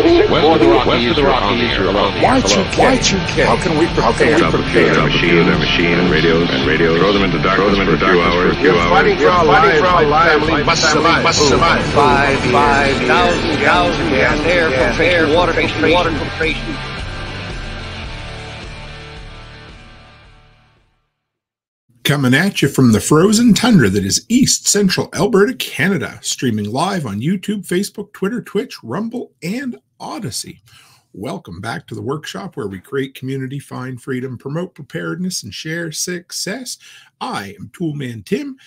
West of the Rockies. Why care? How can we prepare? Our machine, radios, throw them into darkness for a few hours. Fighting for our lives, family must survive. 5,000 gallons of gas, air filtration, water filtration. Coming at you from the frozen tundra that is East Central Alberta, Canada, streaming live on YouTube, Facebook, Twitter, Twitch, Rumble, and Odyssey. Welcome back to the workshop where we create community, find freedom, promote preparedness, and share success. I am Toolman Tim.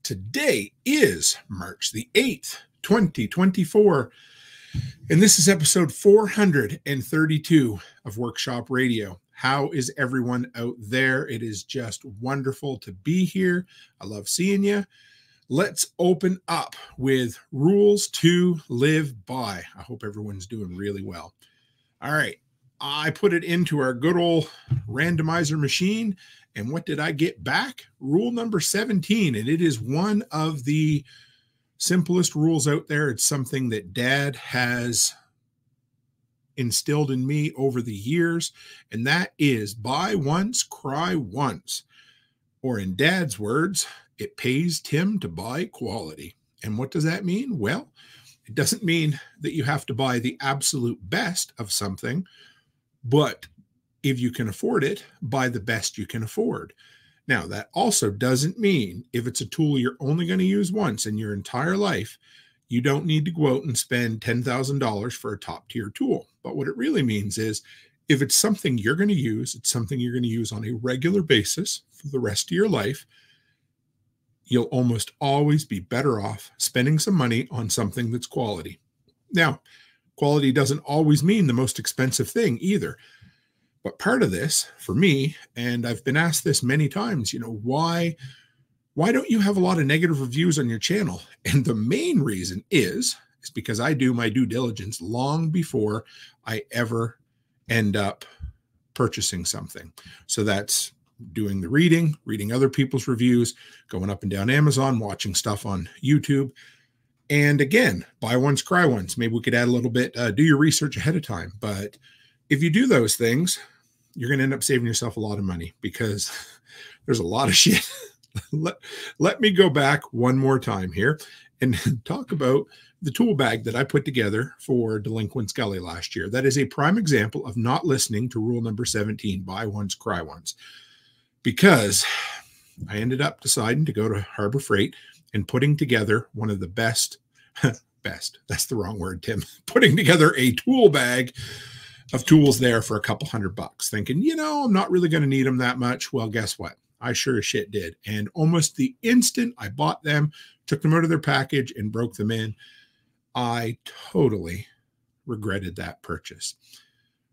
Today is March the 8th, 2024, and this is episode 432 of Workshop Radio. How is everyone out there? It is just wonderful to be here. I love seeing you. Let's open up with rules to live by. I hope everyone's doing really well. All right. I put it into our good old randomizer machine. And what did I get back? Rule number 17. And it is one of the simplest rules out there. It's something that Dad has instilled in me over the years, and that is buy once, cry once. Or in Dad's words, it pays Tim to buy quality. And what does that mean? Well, it doesn't mean that you have to buy the absolute best of something, but if you can afford it, buy the best you can afford. Now, that also doesn't mean if it's a tool you're only going to use once in your entire life, you don't need to go out and spend $10,000 for a top-tier tool. But what it really means is if it's something you're going to use, it's something you're going to use on a regular basis for the rest of your life, you'll almost always be better off spending some money on something that's quality. Now, quality doesn't always mean the most expensive thing either. But part of this, for me, and I've been asked this many times, why don't you have a lot of negative reviews on your channel? And the main reason is because I do my due diligence long before I ever end up purchasing something. So that's doing the reading other people's reviews, going up and down Amazon, watching stuff on YouTube. And again, buy once, cry once. Maybe we could add a little bit, do your research ahead of time. But if you do those things, you're going to end up saving yourself a lot of money because there's a lot of shit. Let me go back one more time here and talk about the tool bag that I put together for Delinquent Scully last year. That is a prime example of not listening to rule number 17, buy once, cry once, because I ended up deciding to go to Harbor Freight and putting together one of the best, that's the wrong word, Tim, putting together a tool bag of tools there for a couple $100, thinking, I'm not really going to need them that much. Well, guess what? I sure as shit did. And almost the instant I bought them, took them out of their package and broke them in, I totally regretted that purchase.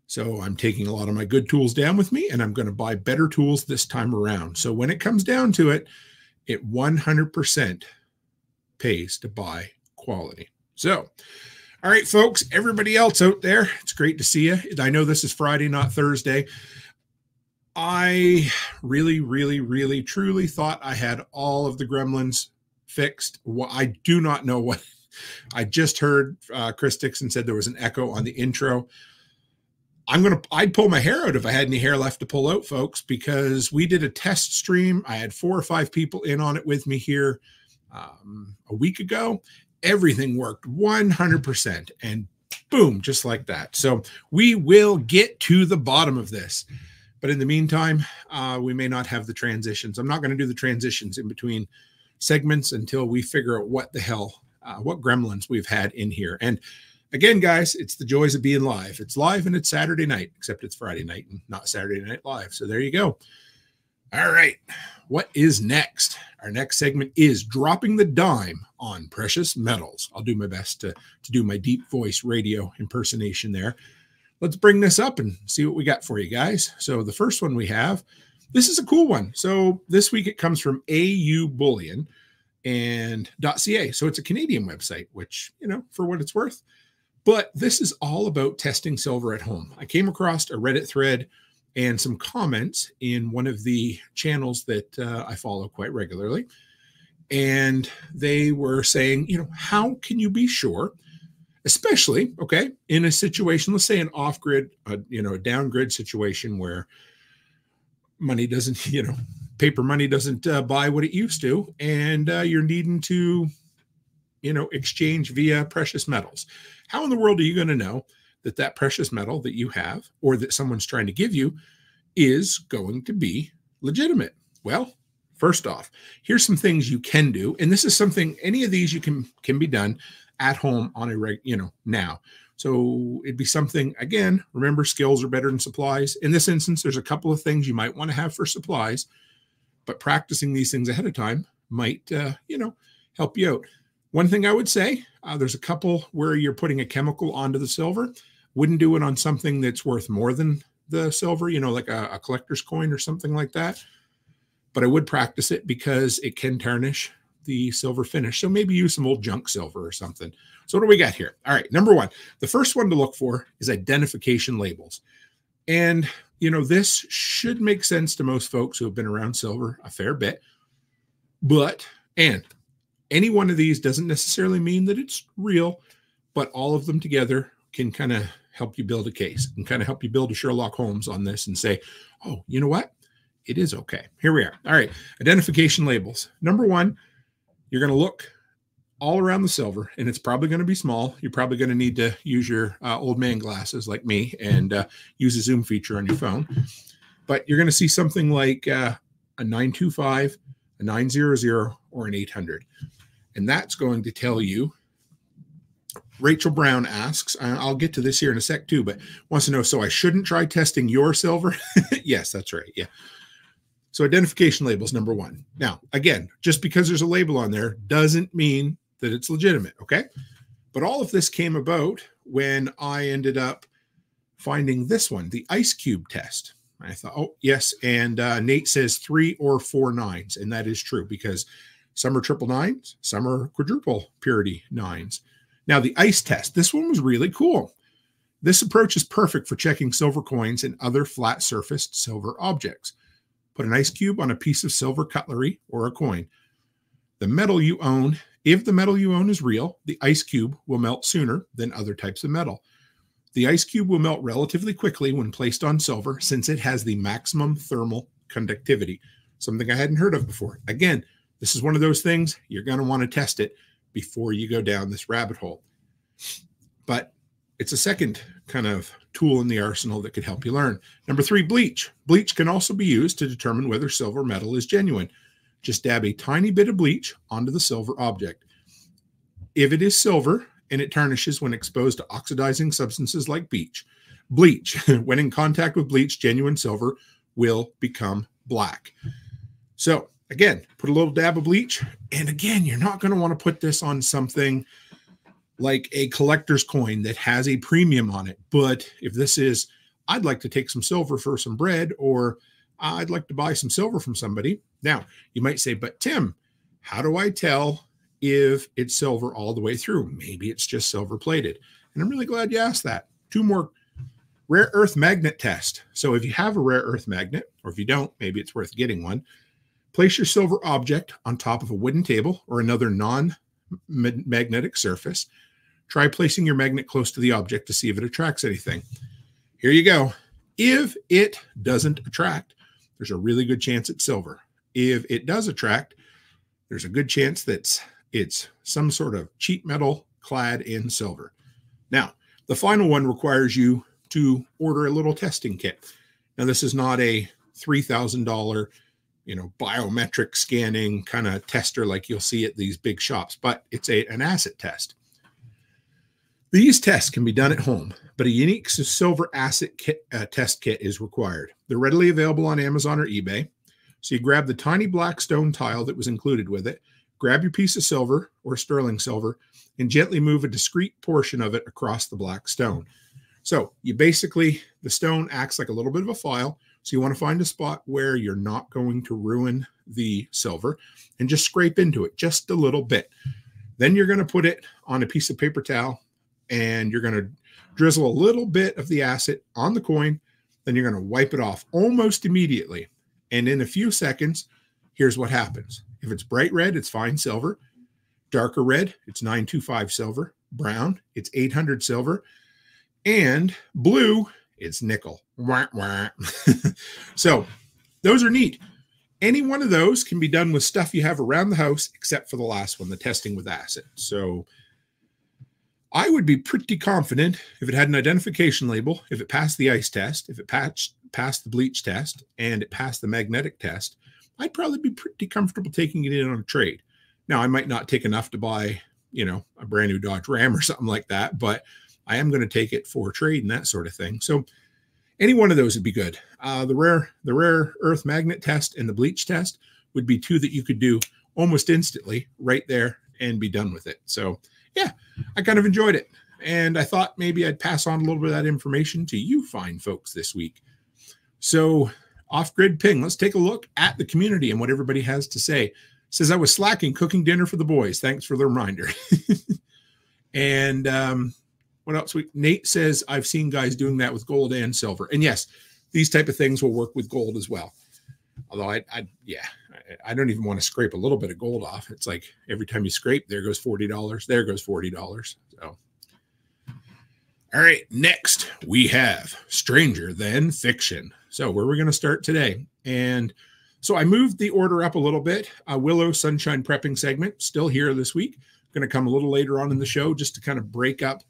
So I'm taking a lot of my good tools down with me, and I'm going to buy better tools this time around. So when it comes down to it, it 100% pays to buy quality. So, all right, folks, everybody else out there, it's great to see you. I know this is Friday, not Thursday. I really, really, really, truly thought I had all of the gremlins fixed. Well, I do not know what. I just heard Chris Dixon said there was an echo on the intro. I'd pull my hair out if I had any hair left to pull out, folks, because we did a test stream. I had 4 or 5 people in on it with me here a week ago. Everything worked 100%, and boom, just like that. So we will get to the bottom of this. But in the meantime, we may not have the transitions. I'm not going to do the transitions in between segments until we figure out what the hell, what gremlins we've had in here. And again, guys, it's the joys of being live. It's live and it's Saturday night, except it's Friday night and not Saturday Night Live. So there you go. All right. What is next? Our next segment is dropping the dime on precious metals. I'll do my best to do my deep voice radio impersonation there. Let's bring this up and see what we got for you guys. So the first one we have, this is a cool one. So this week it comes from AU Bullion and .ca. So it's a Canadian website, which, for what it's worth. But this is all about testing silver at home. I came across a Reddit thread and some comments in one of the channels that I follow quite regularly. And they were saying, how can you be sure, especially, okay, in a situation, let's say an off-grid, a down-grid situation where money doesn't, paper money doesn't buy what it used to, and you're needing to, exchange via precious metals. How in the world are you going to know that that precious metal that you have or that someone's trying to give you is going to be legitimate? Well, first off, here's some things you can do. And this is something, any of these you can be done at home on a now. So it'd be something, again, remember, skills are better than supplies. In this instance, there's a couple of things you might want to have for supplies, but practicing these things ahead of time might, help you out. One thing I would say, there's a couple where you're putting a chemical onto the silver. Wouldn't do it on something that's worth more than the silver, like a collector's coin or something like that. But I would practice it because it can tarnish the silver finish. So maybe use some old junk silver or something. So what do we got here? All right, number one, the first one to look for is identification labels. And, this should make sense to most folks who have been around silver a fair bit. And any one of these doesn't necessarily mean that it's real, but all of them together can kind of help you build a case and kind of help you build a Sherlock Holmes on this and say, oh, you know what? It is okay. Here we are. All right. Identification labels. Number one, you're going to look all around the silver, and it's probably going to be small. You're probably going to need to use your old man glasses like me and use a zoom feature on your phone. But you're going to see something like a 925, a 900, or an 800. And that's going to tell you. Rachel Brown asks, I'll get to this here in a sec too, but wants to know, so I shouldn't try testing your silver? Yes, that's right. Yeah. So identification labels, number one. Now, again, just because there's a label on there doesn't mean that it's legitimate, okay? But all of this came about when I ended up finding this one, the ice cube test. I thought, oh, yes, and Nate says 3 or 4 nines, and that is true because some are triple nines, some are quadruple purity nines. Now, the ice test, this one was really cool. This approach is perfect for checking silver coins and other flat-surfaced silver objects. Put an ice cube on a piece of silver cutlery or a coin. The metal you own, if the metal you own is real, the ice cube will melt sooner than other types of metal. The ice cube will melt relatively quickly when placed on silver since it has the maximum thermal conductivity, something I hadn't heard of before. Again, this is one of those things you're going to want to test it before you go down this rabbit hole. But it's a second kind of tool in the arsenal that could help you learn. Number 3, bleach. Bleach can also be used to determine whether silver metal is genuine. Just dab a tiny bit of bleach onto the silver object. If it is silver and it tarnishes when exposed to oxidizing substances like bleach, when in contact with bleach, genuine silver will become black. So again, put a little dab of bleach. And again, you're not going to want to put this on something like a collector's coin that has a premium on it. But if this is, I'd like to take some silver for some bread, or I'd like to buy some silver from somebody. Now, you might say, but Tim, how do I tell if it's silver all the way through? Maybe it's just silver plated. And I'm really glad you asked that. 2 more. Rare earth magnet test. So if you have a rare earth magnet, or if you don't, maybe it's worth getting one. Place your silver object on top of a wooden table or another non-magnetic surface. Try placing your magnet close to the object to see if it attracts anything. Here you go. If it doesn't attract, there's a really good chance it's silver. If it does attract, there's a good chance that it's some sort of cheap metal clad in silver. Now, the final one requires you to order a little testing kit. Now, this is not a $3,000, biometric scanning kind of tester like you'll see at these big shops, but it's an acid test. These tests can be done at home, but a unique silver acid test kit is required. They're readily available on Amazon or eBay. So you grab the tiny black stone tile that was included with it, grab your piece of silver or sterling silver, and gently move a discrete portion of it across the black stone. So you basically, the stone acts like a little bit of a file. So you want to find a spot where you're not going to ruin the silver and just scrape into it just a little bit. Then you're going to put it on a piece of paper towel and you're going to drizzle a little bit of the acid on the coin. Then you're going to wipe it off almost immediately. And in a few seconds, here's what happens. If it's bright red, it's fine silver. Darker red, it's 925 silver. brown, it's 800 silver, and blue, it's nickel. Wah, wah. So those are neat. Any one of those can be done with stuff you have around the house, except for the last one, the testing with acid. So I would be pretty confident if it had an identification label, if it passed the ice test, if it passed the bleach test, and it passed the magnetic test, I'd probably be pretty comfortable taking it in on a trade. Now, I might not take enough to buy, a brand new Dodge Ram or something like that, but I am going to take it for a trade and that sort of thing. So any one of those would be good. The rare earth magnet test and the bleach test would be two that you could do almost instantly right there and be done with it. So yeah, I kind of enjoyed it. And I thought maybe I'd pass on a little bit of that information to you fine folks this week. So off-grid ping, let's take a look at the community and what everybody has to say. It says, I was slacking cooking dinner for the boys. Thanks for the reminder. And what else? Nate says, I've seen guys doing that with gold and silver. And yes, these type of things will work with gold as well. Although I don't even want to scrape a little bit of gold off. It's like every time you scrape, there goes $40. There goes $40. So, all right, next we have Stranger Than Fiction. So where are we going to start today? And so I moved the order up a little bit. Willow Sunshine Prepping segment, still here this week. Going to come a little later on in the show just to kind of break up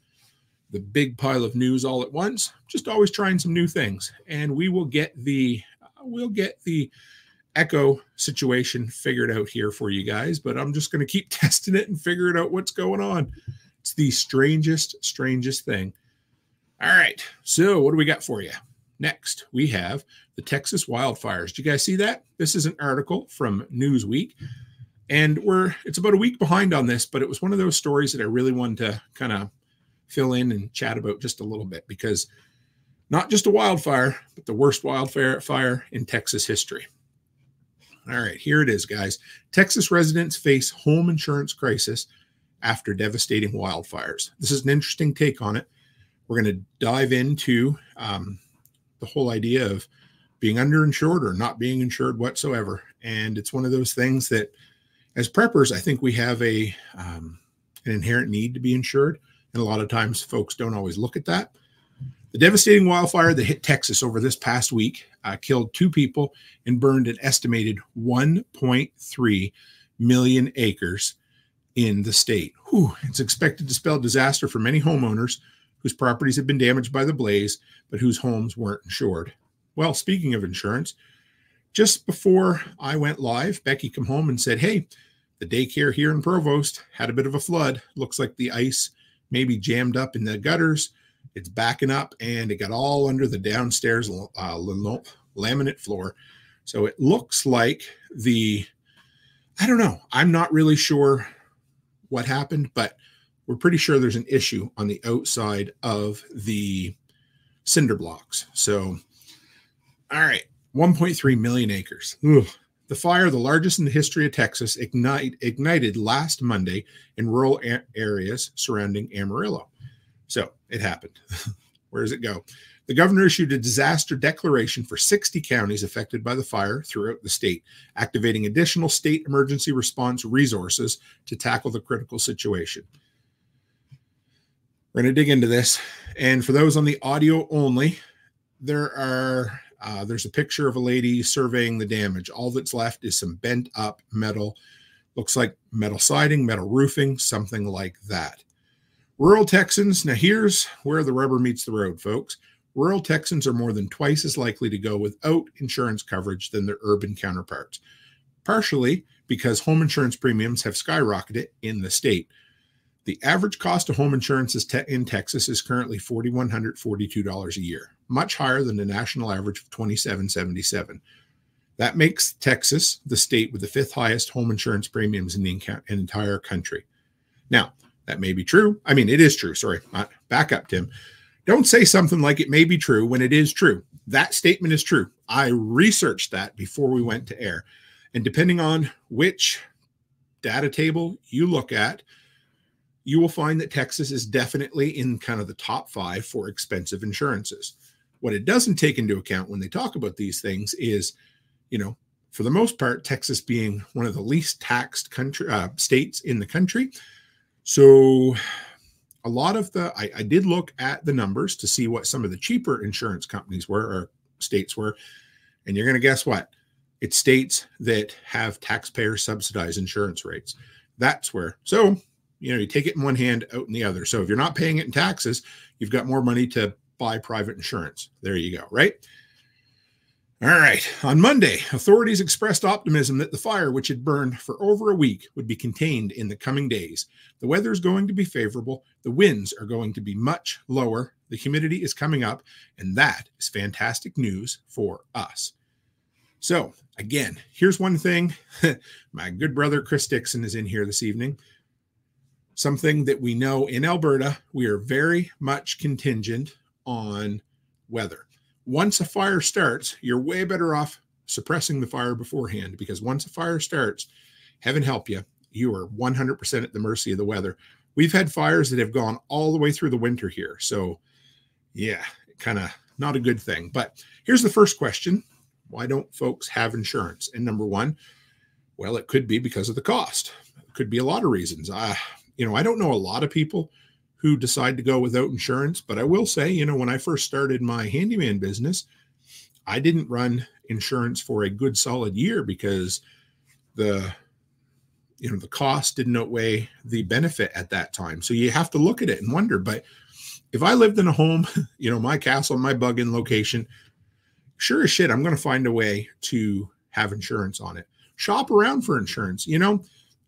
the big pile of news all at once. Just always trying some new things. And we will get the echo situation figured out here for you guys, but I'm just going to keep testing it and figuring out what's going on. It's the strangest thing. All right, so what do we got for you? Next, we have the Texas wildfires. Did you guys see that? This is an article from Newsweek, and it's about a week behind on this, but it was one of those stories that I really wanted to kind of fill in and chat about just a little bit, because not just a wildfire, but the worst wildfire in Texas history. All right, here it is, guys. Texas residents face home insurance crisis after devastating wildfires. This is an interesting take on it. We're going to dive into the whole idea of being underinsured or not being insured whatsoever. And it's one of those things that as preppers, I think we have an inherent need to be insured. And a lot of times folks don't always look at that. The devastating wildfire that hit Texas over this past week killed 2 people and burned an estimated 1.3 million acres in the state. Whew, it's expected to spell disaster for many homeowners whose properties have been damaged by the blaze, but whose homes weren't insured. Well, speaking of insurance, just before I went live, Becky came home and said, hey, the daycare here in Provost had a bit of a flood. Looks like the ice maybe jammed up in the gutters. It's backing up, and it got all under the downstairs laminate floor. So it looks like I don't know. I'm not really sure what happened, but we're pretty sure there's an issue on the outside of the cinder blocks. So, all right, 1.3 million acres. Ugh. The fire, the largest in the history of Texas, ignited last Monday in rural areas surrounding Amarillo. So it happened. Where does it go? The governor issued a disaster declaration for 60 counties affected by the fire throughout the state, activating additional state emergency response resources to tackle the critical situation. We're going to dig into this. And for those on the audio only, there's a picture of a lady surveying the damage. All that's left is some bent up metal. Looks like metal siding, metal roofing, something like that. Rural Texans, now here's where the rubber meets the road, folks. Rural Texans are more than twice as likely to go without insurance coverage than their urban counterparts, partially because home insurance premiums have skyrocketed in the state. The average cost of home insurance in Texas is currently $4,142 a year, much higher than the national average of $2,777. That makes Texas the state with the 5th highest home insurance premiums in the entire country. Now, that may be true. I mean, it is true. Sorry, back up, Tim. Don't say something like it may be true when it is true. That statement is true. I researched that before we went to air. And depending on which data table you look at, you will find that Texas is definitely in kind of the top 5 for expensive insurances. What it doesn't take into account when they talk about these things is, for the most part, Texas being one of the least taxed states in the country. So a lot of I did look at the numbers to see what some of the cheaper insurance companies were, or states were. And you're going to guess what? It's states that have taxpayer subsidized insurance rates. That's where, so, you take it in one hand, out in the other. So if you're not paying it in taxes, you've got more money to buy private insurance. There you go, right? All right. On Monday, authorities expressed optimism that the fire, which had burned for over a week, would be contained in the coming days. The weather is going to be favorable. The winds are going to be much lower. The humidity is coming up, and that is fantastic news for us. So, again, here's one thing. My good brother Chris Dixon is in here this evening. Something that we know in Alberta, we are very much contingent on weather. Once a fire starts, you're way better off suppressing the fire beforehand, because once a fire starts, heaven help you, you are 100% at the mercy of the weather. We've had fires that have gone all the way through the winter here. So, yeah, kind of not a good thing. But here's the first question. Why don't folks have insurance? And number one, well, it could be because of the cost. It could be a lot of reasons. I don't know a lot of people who decide to go without insurance, but I will say, when I first started my handyman business, I didn't run insurance for a good solid year because the cost didn't outweigh the benefit at that time. So you have to look at it and wonder. But if I lived in a home, my castle, my bug-in location, sure as shit, I'm going to find a way to have insurance on it. Shop around for insurance.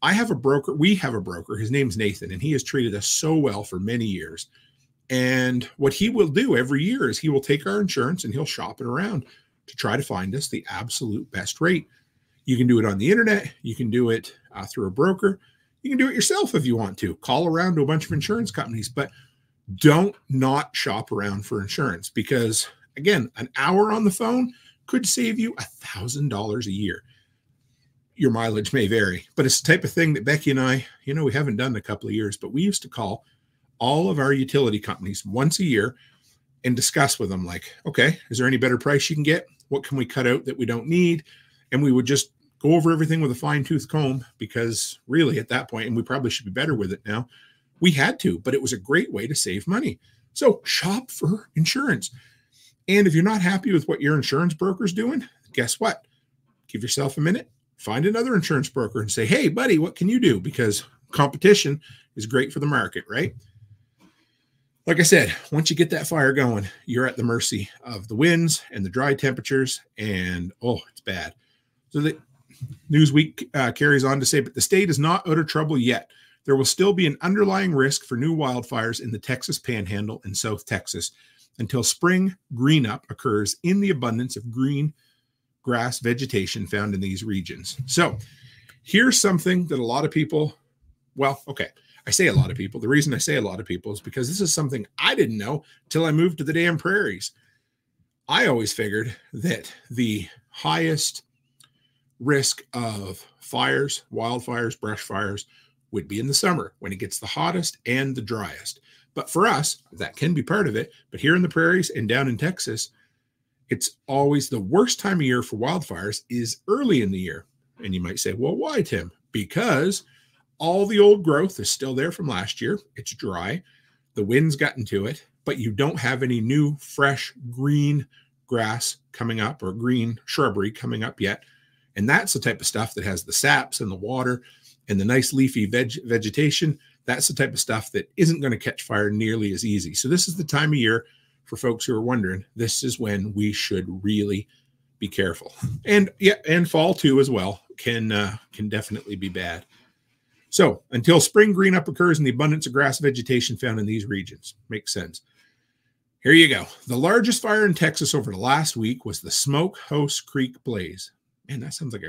I have a broker. We have a broker. His name's Nathan, and he has treated us so well for many years. And what he will do every year is he will take our insurance and he'll shop it around to try to find us the absolute best rate. You can do it on the internet. You can do it through a broker. You can do it yourself if you want to. Call around to a bunch of insurance companies, but don't not shop around for insurance, because, again, an hour on the phone could save you $1,000 a year. Your mileage may vary, but it's the type of thing that Becky and I, we haven't done in a couple of years, but we used to call all of our utility companies once a year and discuss with them, like, okay, is there any better price you can get? What can we cut out that we don't need? And we would just go over everything with a fine-tooth comb, because really at that point, and we probably should be better with it now, we had to, but it was a great way to save money. So shop for insurance. And if you're not happy with what your insurance broker's doing, guess what? Give yourself a minute. Find another insurance broker and say, hey, buddy, what can you do? Because competition is great for the market, right? Like I said, once you get that fire going, you're at the mercy of the winds and the dry temperatures, and, it's bad. So the Newsweek carries on to say, but the state is not out of trouble yet. There will still be an underlying risk for new wildfires in the Texas Panhandle and South Texas until spring green-up occurs in the abundance of green grass vegetation found in these regions. So here's something that a lot of people, I say a lot of people. The reason I say a lot of people is because this is something I didn't know till I moved to the damn prairies. I always figured that the highest risk of fires, wildfires, brush fires would be in the summer when it gets the hottest and the driest. But for us, that can be part of it. But here in the prairies and down in Texas, it's always the worst time of year for wildfires is early in the year. And you might say, well, why, Tim? Because all the old growth is still there from last year. It's dry. The wind's gotten to it, but you don't have any new, fresh, green grass coming up or green shrubbery coming up yet. And that's the type of stuff that has the saps and the water and the nice leafy vegetation. That's the type of stuff that isn't going to catch fire nearly as easy. So this is the time of year, for folks who are wondering, this is when we should really be careful. And fall too as well can definitely be bad. So until spring green up occurs in the abundance of grass vegetation found in these regions. Makes sense. Here you go. The largest fire in Texas over the last week was the Smokehouse Creek Blaze. Man, that sounds like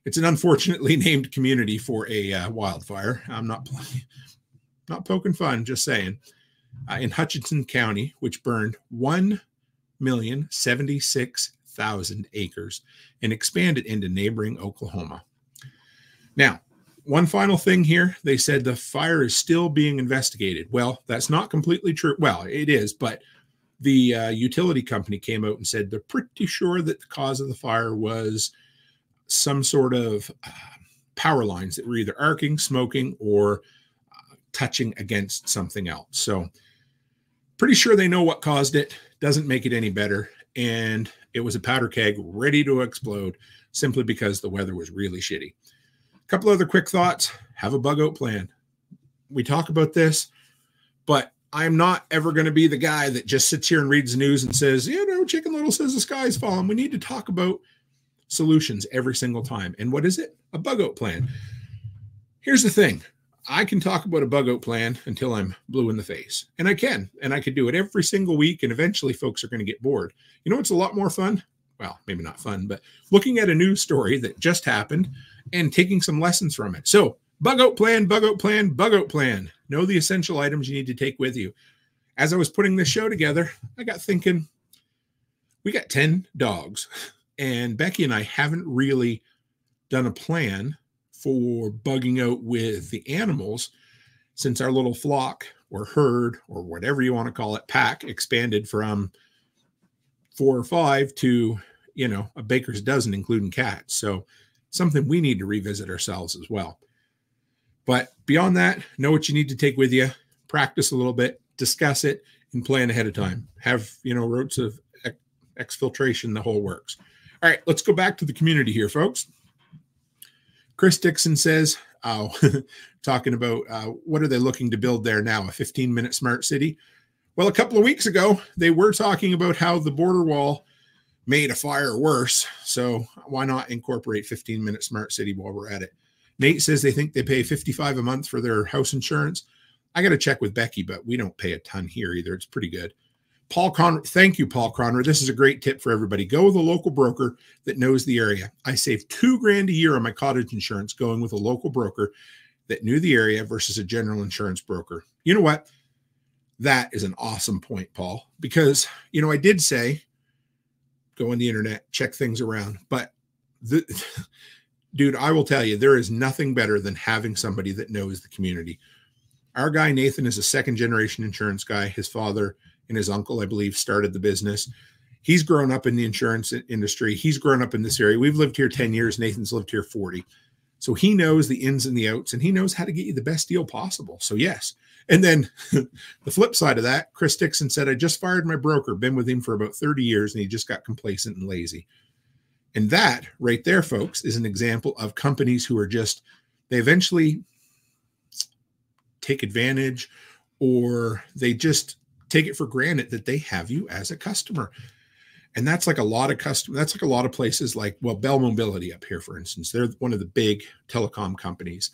it's an unfortunately named community for a wildfire. I'm not poking fun, just saying. In Hutchinson County, which burned 1,076,000 acres and expanded into neighboring Oklahoma. Now, one final thing here. They said the fire is still being investigated. Well, that's not completely true. Well, it is, but the utility company came out and said they're pretty sure that the cause of the fire was some sort of power lines that were either arcing, smoking, or touching against something else. So pretty sure they know what caused it. Doesn't make it any better. And it was a powder keg ready to explode simply because the weather was really shitty. A couple other quick thoughts. Have a bug out plan. We talk about this, but I'm not ever going to be the guy that just sits here and reads the news and says, Chicken Little says the sky's falling. We need to talk about solutions every single time. And what is it? A bug out plan. Here's the thing. I can talk about a bug out plan until I'm blue in the face. And I can. And I could do it every single week. And eventually folks are going to get bored. You know what's a lot more fun? Well, maybe not fun, but looking at a news story that just happened and taking some lessons from it. So bug out plan, bug out plan, bug out plan. Know the essential items you need to take with you. As I was putting this show together, I got thinking, we got 10 dogs. And Becky and I haven't really done a plan for bugging out with the animals since our little flock or herd or whatever you want to call it, pack expanded from 4 or 5 to, a baker's dozen, including cats. So something we need to revisit ourselves as well. But beyond that, know what you need to take with you, practice a little bit, discuss it, and plan ahead of time. Have, routes of exfiltration, the whole works. All right, let's go back to the community here, folks. Chris Dixon says, talking about what are they looking to build there now, a 15-minute smart city? Well, a couple of weeks ago, they were talking about how the border wall made a fire worse. So why not incorporate 15-minute smart city while we're at it? Nate says they think they pay $55 a month for their house insurance. I got to check with Becky, but we don't pay a ton here either. It's pretty good. Paul Conner, thank you, Paul Conner. This is a great tip for everybody. Go with a local broker that knows the area. I saved $2,000 a year on my cottage insurance going with a local broker that knew the area versus a general insurance broker. You know what? That is an awesome point, Paul, because, I did say, go on the internet, check things around. But, dude, I will tell you, there is nothing better than having somebody that knows the community. Our guy, Nathan, is a second-generation insurance guy. His father and his uncle, I believe, started the business. He's grown up in the insurance industry. He's grown up in this area. We've lived here 10 years. Nathan's lived here 40. So he knows the ins and the outs, and he knows how to get you the best deal possible. So yes. And then the flip side of that, Chris Dixon said, I just fired my broker, been with him for about 30 years, and he just got complacent and lazy. And that right there, folks, is an example of companies who are just, they eventually take advantage, or they just take it for granted that they have you as a customer. And that's like a lot of that's like a lot of places like, well, Bell Mobility up here, for instance, they're one of the big telecom companies.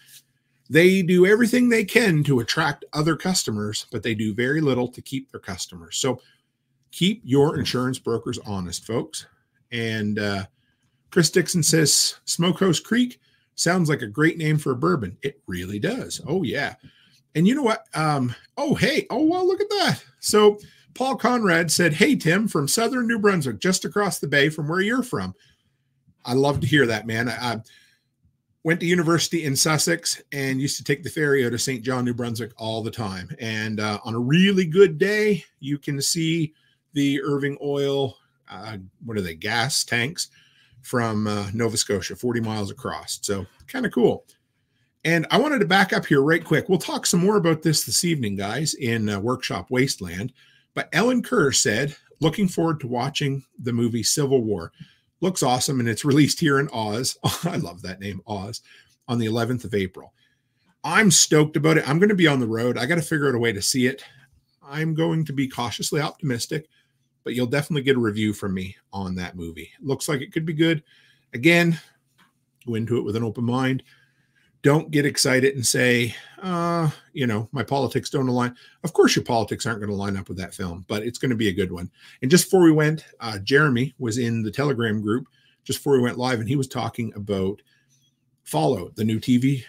They do everything they can to attract other customers, but they do very little to keep their customers. So keep your insurance brokers honest, folks. And Chris Dixon says, Smokehouse Creek sounds like a great name for a bourbon. It really does. Oh, yeah. And you know what? Well, look at that. So Paul Conrad said, hey, Tim, from southern New Brunswick, just across the bay from where you're from. I love to hear that, man. I went to university in Sussex and used to take the ferry out of St. John, New Brunswick all the time. And on a really good day, you can see the Irving Oil, gas tanks from Nova Scotia, 40 miles across. So kind of cool. And I wanted to back up here right quick. We'll talk some more about this evening, guys, in Workshop Wasteland. But Ellen Kerr said, looking forward to watching the movie Civil War. Looks awesome, and it's released here in Oz. I love that name, Oz, on the 11th of April. I'm stoked about it. I'm going to be on the road. I got to figure out a way to see it. I'm going to be cautiously optimistic, but you'll definitely get a review from me on that movie. Looks like it could be good. Again, go into it with an open mind. Don't get excited and say, my politics don't align. Of course, your politics aren't going to line up with that film, but it's going to be a good one. And just before we went, Jeremy was in the Telegram group just before we went live, and he was talking about Follow, the new TV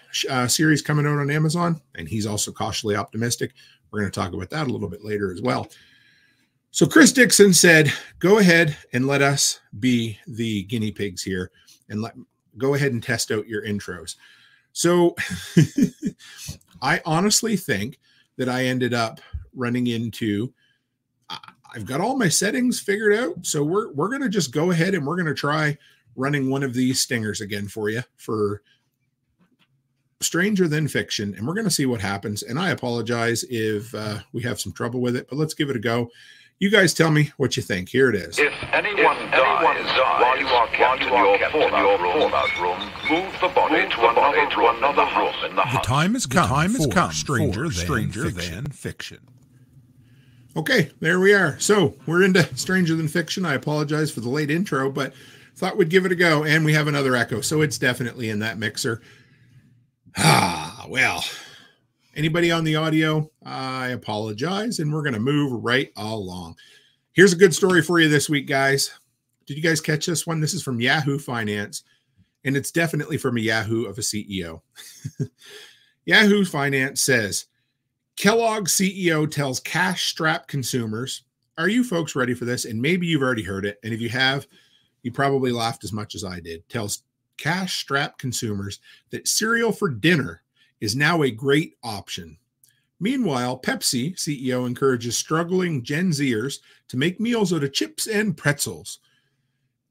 series coming out on Amazon, and he's also cautiously optimistic. We're going to talk about that a little bit later as well. So Chris Dixon said, go ahead and let us be the guinea pigs here, and go ahead and test out your intros. So I honestly think that I ended up running into, I've got all my settings figured out. So we're going to just go ahead and we're going to try running one of these stingers again for you for Stranger Than Fiction, and we're going to see what happens. And I apologize if we have some trouble with it, but let's give it a go. You guys tell me what you think. Here it is. If anyone dies while you are kept in your fallout room, move the body to another room in the house. The time has come for Stranger Than Fiction. Okay, there we are. So we're into Stranger Than Fiction. I apologize for the late intro, but thought we'd give it a go. And we have another echo, so it's definitely in that mixer. Well, anybody on the audio, I apologize, and we're going to move right along. Here's a good story for you this week, guys. Did you guys catch this one? This is from Yahoo Finance, and it's definitely from a Yahoo of a CEO. Yahoo Finance says, Kellogg's CEO tells cash-strapped consumers, are you folks ready for this? And maybe you've already heard it, and if you have, you probably laughed as much as I did. Tells cash-strapped consumers that cereal for dinner is now a great option. Meanwhile, Pepsi CEO encourages struggling Gen Zers to make meals out of chips and pretzels.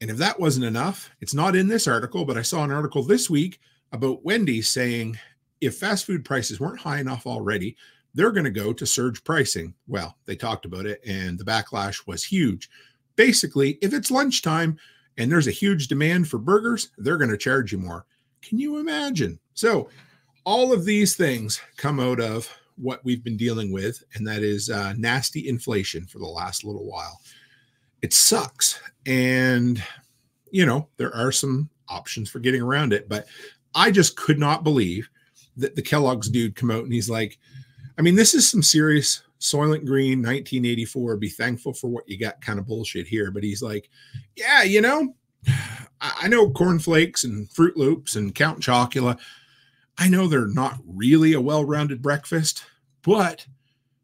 And if that wasn't enough, it's not in this article, but I saw an article this week about Wendy's saying if fast food prices weren't high enough already, they're going to go to surge pricing. Well, they talked about it, and the backlash was huge. Basically, if it's lunchtime and there's a huge demand for burgers, they're going to charge you more. Can you imagine? So all of these things come out of what we've been dealing with, and that is nasty inflation for the last little while. It sucks. And, you know, there are some options for getting around it, but I just could not believe that the Kellogg's dude come out and he's like, I mean, this is some serious Soylent Green 1984, be thankful for what you got kind of bullshit here. But he's like, yeah, you know, I know cornflakes and Fruit Loops and Count Chocula. I know they're not really a well-rounded breakfast, but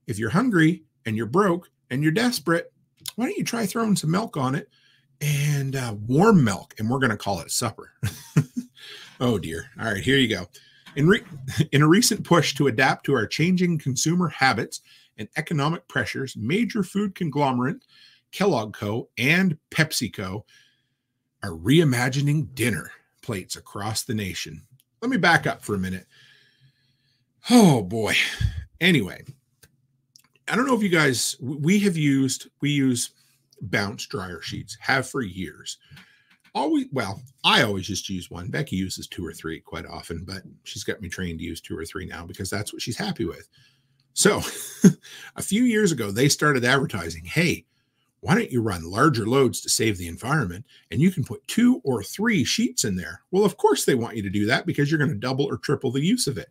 if you're hungry and you're broke and you're desperate, why don't you try throwing some milk on it and warm milk, and we're going to call it supper. Oh, dear. All right, here you go. In a recent push to adapt to our changing consumer habits and economic pressures, major food conglomerate Kellogg Co. and PepsiCo are reimagining dinner plates across the nation. Let me back up for a minute. Oh, boy. Anyway, I don't know if you guys, we use bounce dryer sheets, have for years. I always just use one. Becky uses 2 or 3 quite often, but she's got me trained to use 2 or 3 now because that's what she's happy with. So a few years ago, they started advertising, hey, why don't you run larger loads to save the environment? And you can put 2 or 3 sheets in there. Well, of course they want you to do that because you're going to double or triple the use of it.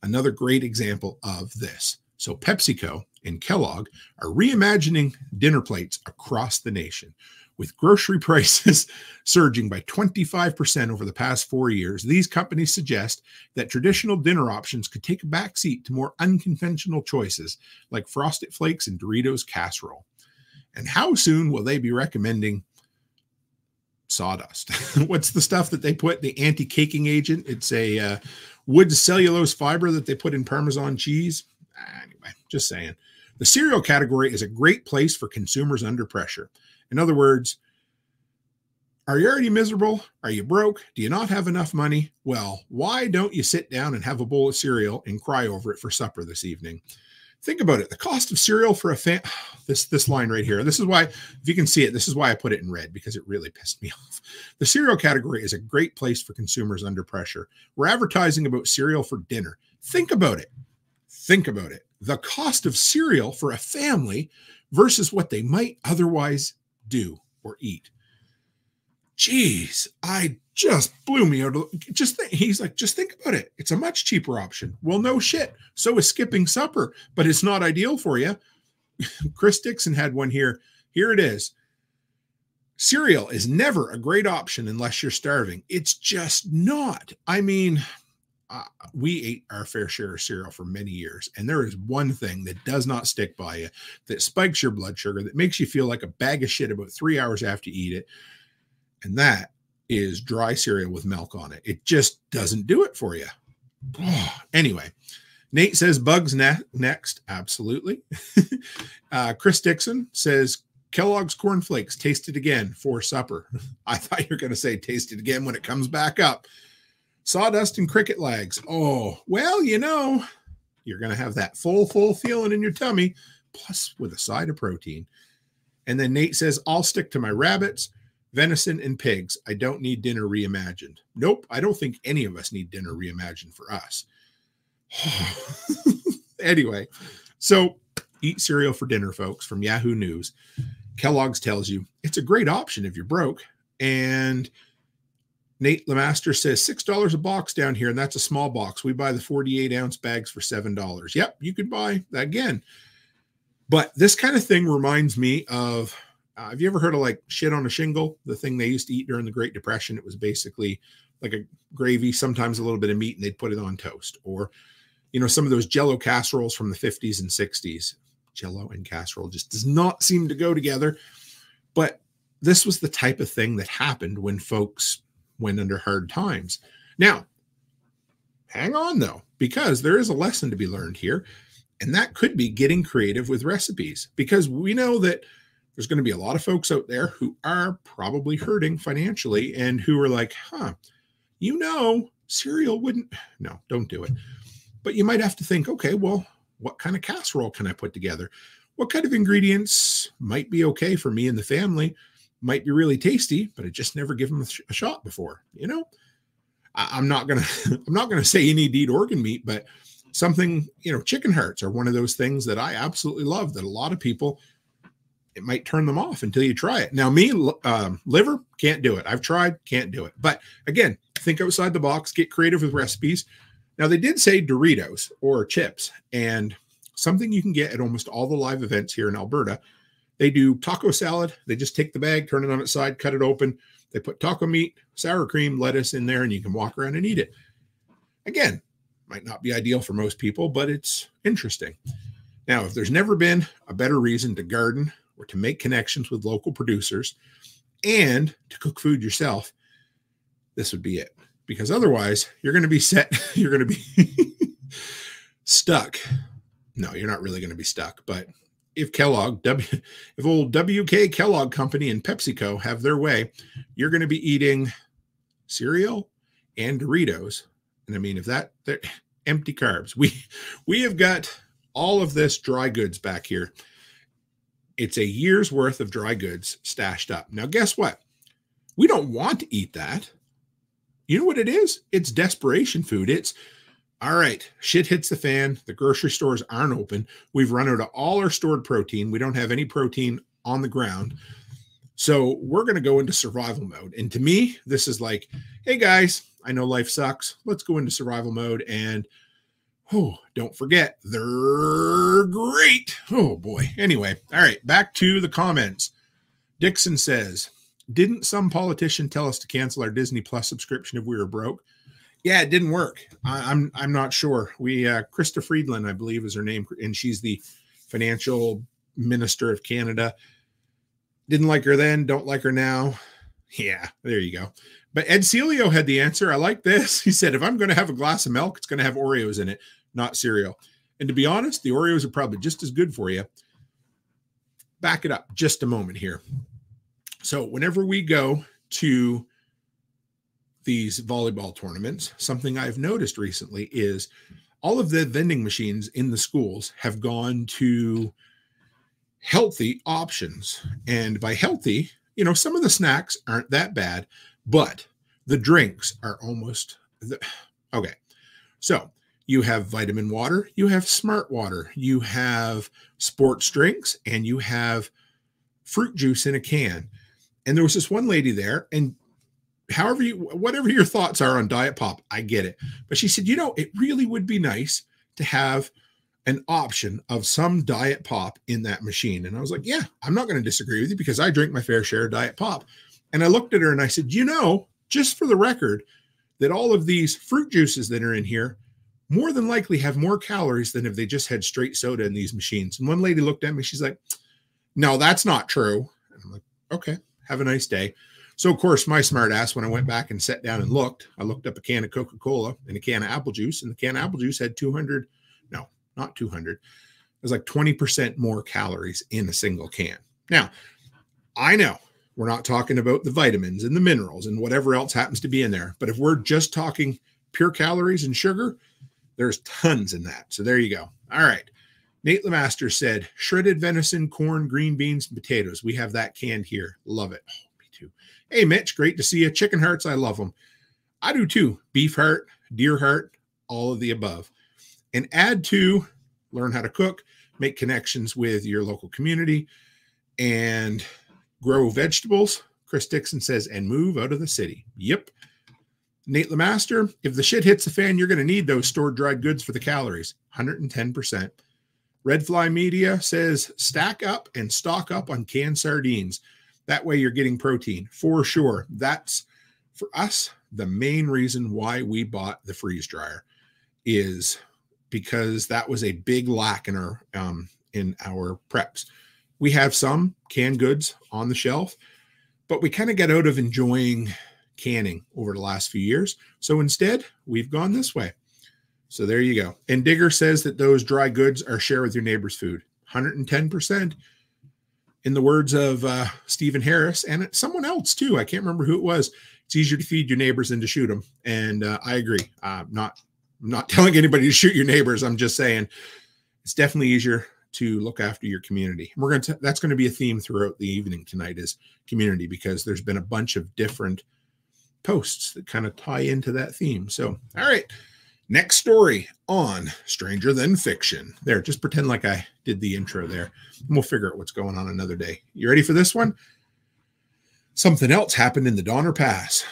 Another great example of this. So PepsiCo and Kellogg are reimagining dinner plates across the nation. With grocery prices surging by 25% over the past 4 years, these companies suggest that traditional dinner options could take a backseat to more unconventional choices like Frosted Flakes and Doritos casserole. And how soon will they be recommending sawdust? What's the stuff that they put, the anti-caking agent? It's a wood cellulose fiber that they put in Parmesan cheese. Anyway, just saying. The cereal category is a great place for consumers under pressure. In other words, are you already miserable? Are you broke? Do you not have enough money? Well, why don't you sit down and have a bowl of cereal and cry over it for supper this evening? Think about it. The cost of cereal for a this line right here. This is why, if you can see it, this is why I put it in red, because it really pissed me off. The cereal category is a great place for consumers under pressure. We're advertising about cereal for dinner. Think about it. Think about it. The cost of cereal for a family versus what they might otherwise do or eat. Jeez, I just blew me out. He's like, just think about it. It's a much cheaper option. Well, no shit. So is skipping supper, but it's not ideal for you. Chris Dixon had one here. Here it is. Cereal is never a great option unless you're starving. It's just not. I mean, we ate our fair share of cereal for many years, and there is one thing that does not stick by you, that spikes your blood sugar, that makes you feel like a bag of shit about 3 hours after you eat it, and that is dry cereal with milk on it. It just doesn't do it for you. Anyway, Nate says bugs next. Absolutely. Chris Dixon says Kellogg's Corn Flakes, taste it again for supper. I thought you were going to say taste it again when it comes back up. Sawdust and cricket legs. Oh, well, you know, you're going to have that full feeling in your tummy, plus with a side of protein. And then Nate says, I'll stick to my rabbits, venison, and pigs. I don't need dinner reimagined. Nope, I don't think any of us need dinner reimagined for us. Anyway, so eat cereal for dinner, folks, from Yahoo News. Kellogg's tells you it's a great option if you're broke. And Nate Lemaster says $6 a box down here, and that's a small box. We buy the 48-ounce bags for $7. Yep, you could buy that again. But this kind of thing reminds me of, have you ever heard of like shit on a shingle? The thing they used to eat during the Great Depression. It was basically like a gravy, sometimes a little bit of meat, and they'd put it on toast. Or, you know, some of those Jell-O casseroles from the 50s and 60s. Jell-O and casserole just does not seem to go together. But this was the type of thing that happened when folks went under hard times. Now, hang on though, because there is a lesson to be learned here, and that could be getting creative with recipes, because we know that there's going to be a lot of folks out there who are probably hurting financially and who are like, you know, cereal wouldn't, no, don't do it. But you might have to think, okay, well, what kind of casserole can I put together? What kind of ingredients might be okay for me and the family? Might be really tasty, but I just never give them a shot before. You know, I'm not gonna say you need to eat organ meat, but something, you know, chicken hearts are one of those things that I absolutely love. That a lot of people, it might turn them off until you try it. Now, me, liver, can't do it. I've tried, can't do it. But again, think outside the box, get creative with recipes. Now, they did say Doritos or chips, and something you can get at almost all the live events here in Alberta. They do taco salad. They just take the bag, turn it on its side, cut it open. They put taco meat, sour cream, lettuce in there, and you can walk around and eat it. Again, might not be ideal for most people, but it's interesting. Now, if there's never been a better reason to garden or to make connections with local producers and to cook food yourself, this would be it. Because otherwise, you're going to be you're going to be stuck. No, you're not really going to be stuck, but if if old WK Kellogg Company and PepsiCo have their way, you're going to be eating cereal and Doritos. And I mean, if they're empty carbs, we have got all of this dry goods back here. It's a year's worth of dry goods stashed up. Now, guess what? We don't want to eat that. You know what it is? It's desperation food. It's, all right, shit hits the fan. The grocery stores aren't open. We've run out of all our stored protein. We don't have any protein on the ground. So we're going to go into survival mode. And to me, this is like, hey guys, I know life sucks. Let's go into survival mode. And don't forget, they're great. Oh boy. Anyway, all right, back to the comments. Dixon says, didn't some politician tell us to cancel our Disney Plus subscription if we were broke? Yeah, it didn't work. I'm not sure. Krista Friedland, I believe, is her name, and she's the financial minister of Canada. Didn't like her then, don't like her now. Yeah, there you go. But Ed Celio had the answer. I like this. He said, if I'm going to have a glass of milk, it's going to have Oreos in it, not cereal. And to be honest, the Oreos are probably just as good for you. Back it up just a moment here. So whenever we go to these volleyball tournaments, something I've noticed recently is all of the vending machines in the schools have gone to healthy options. And by healthy, you know, some of the snacks aren't that bad, but the drinks are almost okay. So you have vitamin water, you have smart water, you have sports drinks, and you have fruit juice in a can. And there was this one lady there, and whatever your thoughts are on Diet Pop, I get it. But she said, you know, it really would be nice to have an option of some Diet Pop in that machine. And I was like, yeah, I'm not going to disagree with you because I drink my fair share of Diet Pop. And I looked at her and I said, you know, just for the record, that all of these fruit juices that are in here more than likely have more calories than if they just had straight soda in these machines. And one lady looked at me, she's like, no, that's not true. And I'm like, okay, have a nice day. So, of course, my smart ass, when I went back and sat down and I looked up a can of Coca-Cola and a can of apple juice, and the can of apple juice had 200, no, not 200. It was like 20% more calories in a single can. Now, I know we're not talking about the vitamins and the minerals and whatever else happens to be in there, but if we're just talking pure calories and sugar, there's tons in that. So there you go. All right. Nate Lemaster said, shredded venison, corn, green beans, and potatoes. We have that canned here. Love it. Oh, me too. Hey, Mitch, great to see you. Chicken hearts, I love them. I do too. Beef heart, deer heart, all of the above. And add to learn how to cook, make connections with your local community, and grow vegetables. Chris Dixon says, and move out of the city. Yep. Nate Lemaster, if the shit hits the fan, you're going to need those stored dried goods for the calories. 110%. Redfly Media says, stack up and stock up on canned sardines. That way you're getting protein. For sure. That's, for us, the main reason why we bought the freeze dryer is because that was a big lack in our preps. We have some canned goods on the shelf, but we kind of got out of enjoying canning over the last few years. So instead, we've gone this way. So there you go. And Digger says that those dry goods are share with your neighbor's food. 110%. In the words of Stephen Harris and someone else too, I can't remember who it was. It's easier to feed your neighbors than to shoot them. And I agree. I'm not telling anybody to shoot your neighbors. I'm just saying it's definitely easier to look after your community. And that's going to be a theme throughout the evening tonight is community, because there's been a bunch of different posts that kind of tie into that theme. So, all right, next story on Stranger Than Fiction. There, just pretend like I did the intro there, and we'll figure out what's going on another day. You ready for this one? Something else happened in the Donner Pass.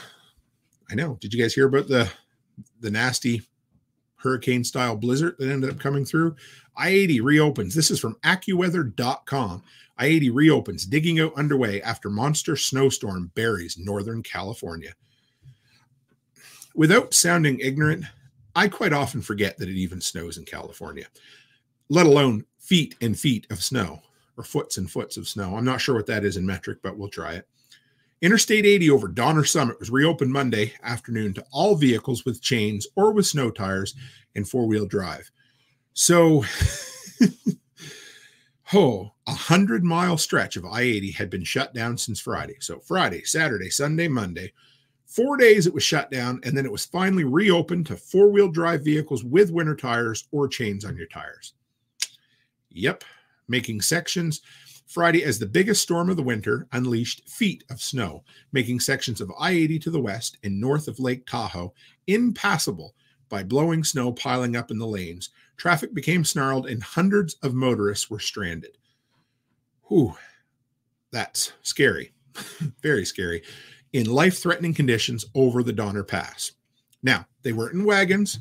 I know. Did you guys hear about the nasty hurricane-style blizzard that ended up coming through? I-80 reopens. This is from AccuWeather.com. I-80 reopens. Digging out underway after monster snowstorm buries Northern California. Without sounding ignorant, I quite often forget that it even snows in California, let alone feet and feet of snow, or foots and foots of snow. I'm not sure what that is in metric, but we'll try it. Interstate 80 over Donner Summit was reopened Monday afternoon to all vehicles with chains or with snow tires and four-wheel drive. So, 100-mile stretch of I-80 had been shut down since Friday. So Friday, Saturday, Sunday, Monday, 4 days it was shut down, and then it was finally reopened to four-wheel drive vehicles with winter tires or chains on your tires. Yep, making sections. Friday, as the biggest storm of the winter, unleashed feet of snow, making sections of I-80 to the west and north of Lake Tahoe impassable by blowing snow piling up in the lanes. Traffic became snarled and hundreds of motorists were stranded. Whew, that's scary, very scary, in life-threatening conditions over the Donner Pass. Now, they weren't in wagons,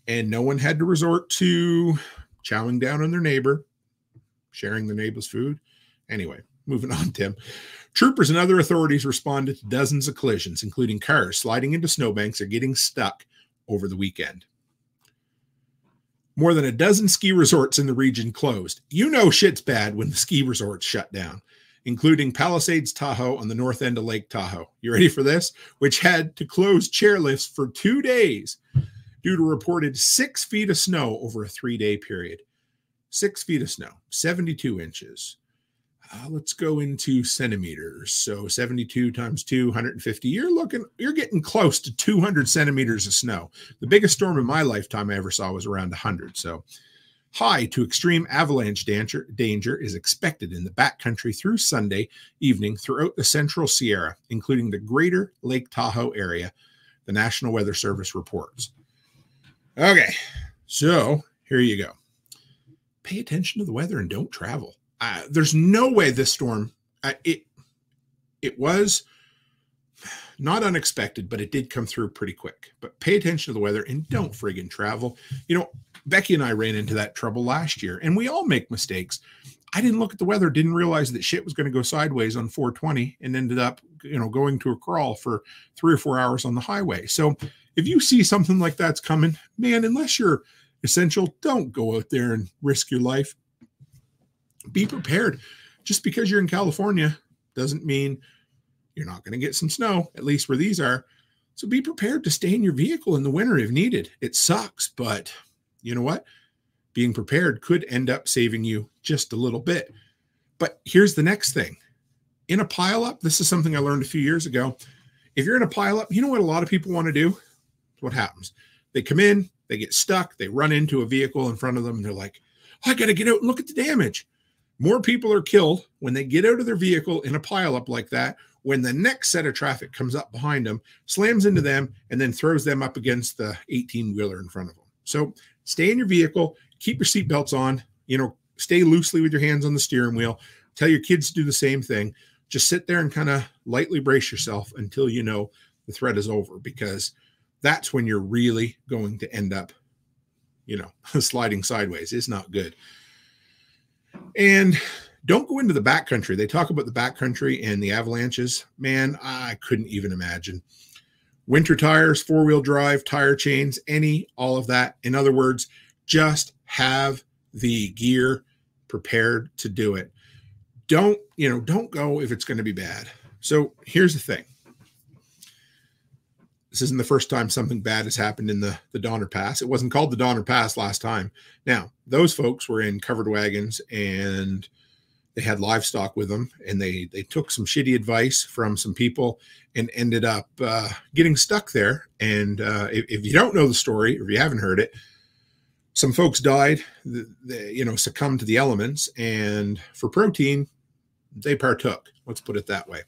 and no one had to resort to chowing down on their neighbor, sharing their neighbor's food. Anyway, moving on, Tim. Troopers and other authorities responded to dozens of collisions, including cars sliding into snowbanks or getting stuck over the weekend. More than a dozen ski resorts in the region closed. You know shit's bad when the ski resorts shut down, including Palisades Tahoe on the north end of Lake Tahoe. You ready for this? Which had to close chairlifts for 2 days due to reported 6 feet of snow over a 3-day period. 6 feet of snow, 72 inches. Let's go into centimeters. So 72 times 2, 150. You're getting close to 200 centimeters of snow. The biggest storm in my lifetime I ever saw was around 100. So high to extreme avalanche danger is expected in the backcountry through Sunday evening throughout the Central Sierra, including the greater Lake Tahoe area, the National Weather Service reports. Okay, so here you go. Pay attention to the weather and don't travel. There's no way this storm, it was not unexpected, but it did come through pretty quick. But pay attention to the weather and don't friggin' travel. You know, Becky and I ran into that trouble last year, and we all make mistakes. I didn't look at the weather, didn't realize that shit was going to go sideways on 420 and ended up, going to a crawl for 3 or 4 hours on the highway. So if you see something like that's coming, man, unless you're essential, don't go out there and risk your life. Be prepared. Just because you're in California doesn't mean you're not going to get some snow, at least where these are. So be prepared to stay in your vehicle in the winter if needed. It sucks, but you know what? Being prepared could end up saving you just a little bit. But here's the next thing. In a pileup, this is something I learned a few years ago. If you're in a pileup, you know what a lot of people want to do? What happens? They come in, they get stuck, they run into a vehicle in front of them, and they're like, oh, I got to get out and look at the damage. More people are killed when they get out of their vehicle in a pileup like that, when the next set of traffic comes up behind them, slams into them, and then throws them up against the 18-wheeler in front of them. So stay in your vehicle, keep your seatbelts on, stay loosely with your hands on the steering wheel. Tell your kids to do the same thing. Just sit there and kind of lightly brace yourself until you know the threat is over, because that's when you're really going to end up, sliding sideways. It's not good. And don't go into the backcountry. They talk about the backcountry and the avalanches. Man, I couldn't even imagine. Winter tires, four-wheel drive, tire chains, all of that. In other words, just have the gear prepared to do it. Don't go if it's going to be bad. So here's the thing. This isn't the first time something bad has happened in the Donner Pass. It wasn't called the Donner Pass last time. Now, those folks were in covered wagons and they had livestock with them, and they took some shitty advice from some people and ended up getting stuck there. And if you don't know the story, or if you haven't heard it, some folks died, succumbed to the elements, and for protein, they partook. Let's put it that way.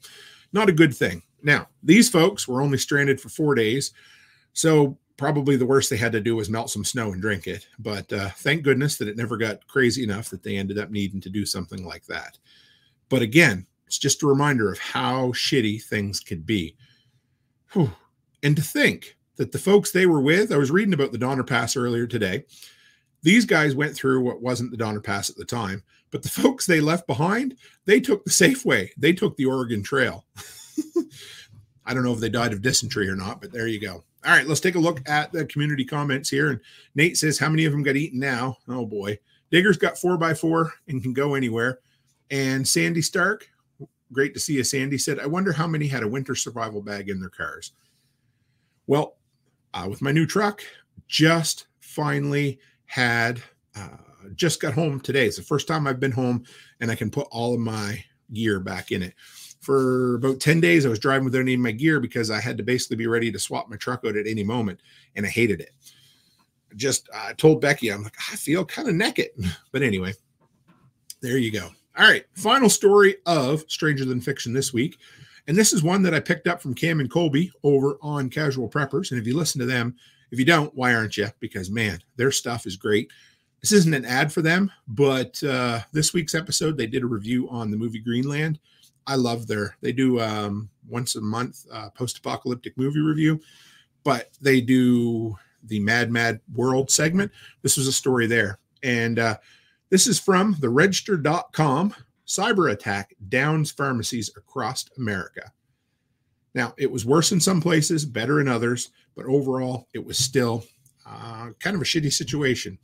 Not a good thing. Now, these folks were only stranded for 4 days, so probably the worst they had to do was melt some snow and drink it. But thank goodness that it never got crazy enough that they ended up needing to do something like that. But again, it's just a reminder of how shitty things could be. Whew. And to think that the folks they were with, I was reading about the Donner Pass earlier today. These guys went through what wasn't the Donner Pass at the time, but the folks they left behind, they took the safe way. They took the Oregon Trail. I don't know if they died of dysentery or not, but there you go. All right, let's take a look at the community comments here. And Nate says, how many of them got eaten now? Oh, boy. Digger's got 4x4 and can go anywhere. And Sandy Stark, great to see you, Sandy, said, I wonder how many had a winter survival bag in their cars. Well, with my new truck, just finally had, just got home today. It's the first time I've been home, and I can put all of my gear back in it. For about 10 days, I was driving without any of my gear because I had to basically be ready to swap my truck out at any moment, and I hated it. I told Becky, I'm like, I feel kind of naked. But anyway, there you go. All right, final story of Stranger Than Fiction this week. And this is one that I picked up from Cam and Colby over on Casual Preppers. And if you listen to them, if you don't, why aren't you? Because, man, their stuff is great. This isn't an ad for them, but this week's episode, they did a review on the movie Greenland. I love they do once a month post-apocalyptic movie review, but they do the Mad World segment. This was a story there. And this is from the register.com. Cyber attack downs pharmacies across America. Now, it was worse in some places, better in others, but overall, it was still kind of a shitty situation.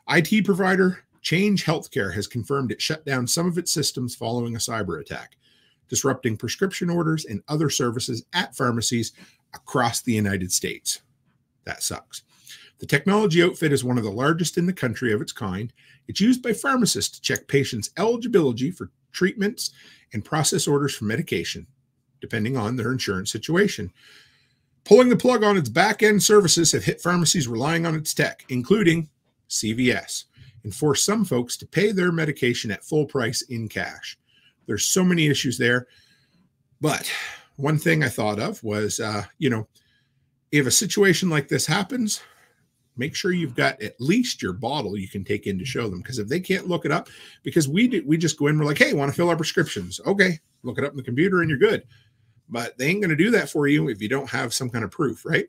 IT provider Change Healthcare has confirmed it shut down some of its systems following a cyber attack, disrupting prescription orders and other services at pharmacies across the United States. That sucks. The technology outfit is one of the largest in the country of its kind. It's used by pharmacists to check patients' eligibility for treatments and process orders for medication, depending on their insurance situation. Pulling the plug on its back-end services have hit pharmacies relying on its tech, including CVS, and forced some folks to pay their medication at full price in cash. There's so many issues there. But one thing I thought of was, if a situation like this happens, make sure you've got at least your bottle you can take in to show them. Because if they can't look it up, because we just go in, we're like, hey, want to fill our prescriptions? Okay, look it up in the computer and you're good. But they ain't going to do that for you if you don't have some kind of proof, right?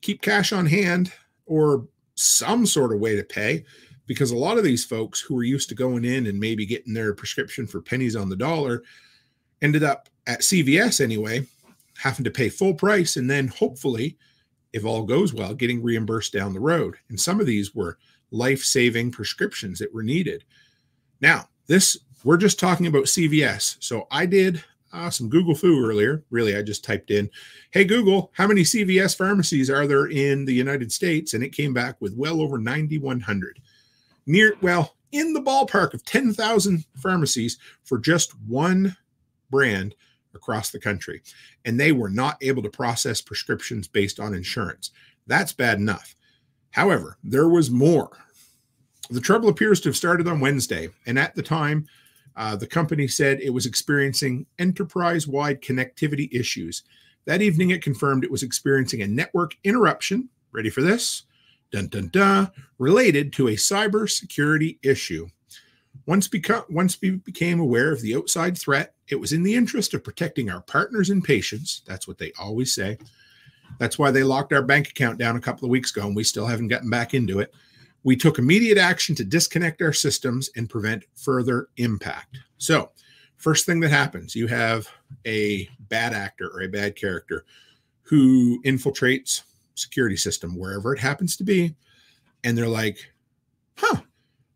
Keep cash on hand or some sort of way to pay, because a lot of these folks who are used to going in and maybe getting their prescription for pennies on the dollar ended up at CVS anyway, having to pay full price, and then hopefully, if all goes well, getting reimbursed down the road. And some of these were life-saving prescriptions that were needed. Now, we're just talking about CVS. So I did some Google Foo earlier. Really, I just typed in, hey, Google, how many CVS pharmacies are there in the United States? And it came back with well over 9,100. In the ballpark of 10,000 pharmacies for just one brand across the country. And they were not able to process prescriptions based on insurance. That's bad enough. However, there was more. The trouble appears to have started on Wednesday, and at the time, the company said it was experiencing enterprise-wide connectivity issues. That evening, it confirmed it was experiencing a network interruption. Ready for this? Dun, dun, dun. Related to a cybersecurity issue. Once we became aware of the outside threat, it was in the interest of protecting our partners and patients. That's what they always say. That's why they locked our bank account down a couple of weeks ago, and we still haven't gotten back into it. We took immediate action to disconnect our systems and prevent further impact. So, first thing that happens, you have a bad actor or a bad character who infiltrates security system, wherever it happens to be, and they're like,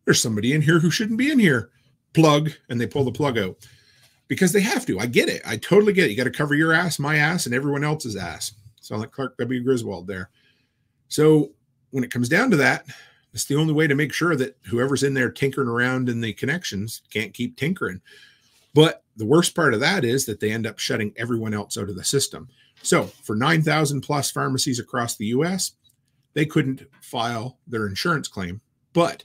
there's somebody in here who shouldn't be in here. Plug, and they pull the plug out. Because they have to. I get it. I totally get it. You got to cover your ass, my ass, and everyone else's ass. Sound like Clark W. Griswold there. So when it comes down to that, it's the only way to make sure that whoever's in there tinkering around in the connections can't keep tinkering. But the worst part of that is that they end up shutting everyone else out of the system. So for 9,000 plus pharmacies across the U.S., they couldn't file their insurance claim. But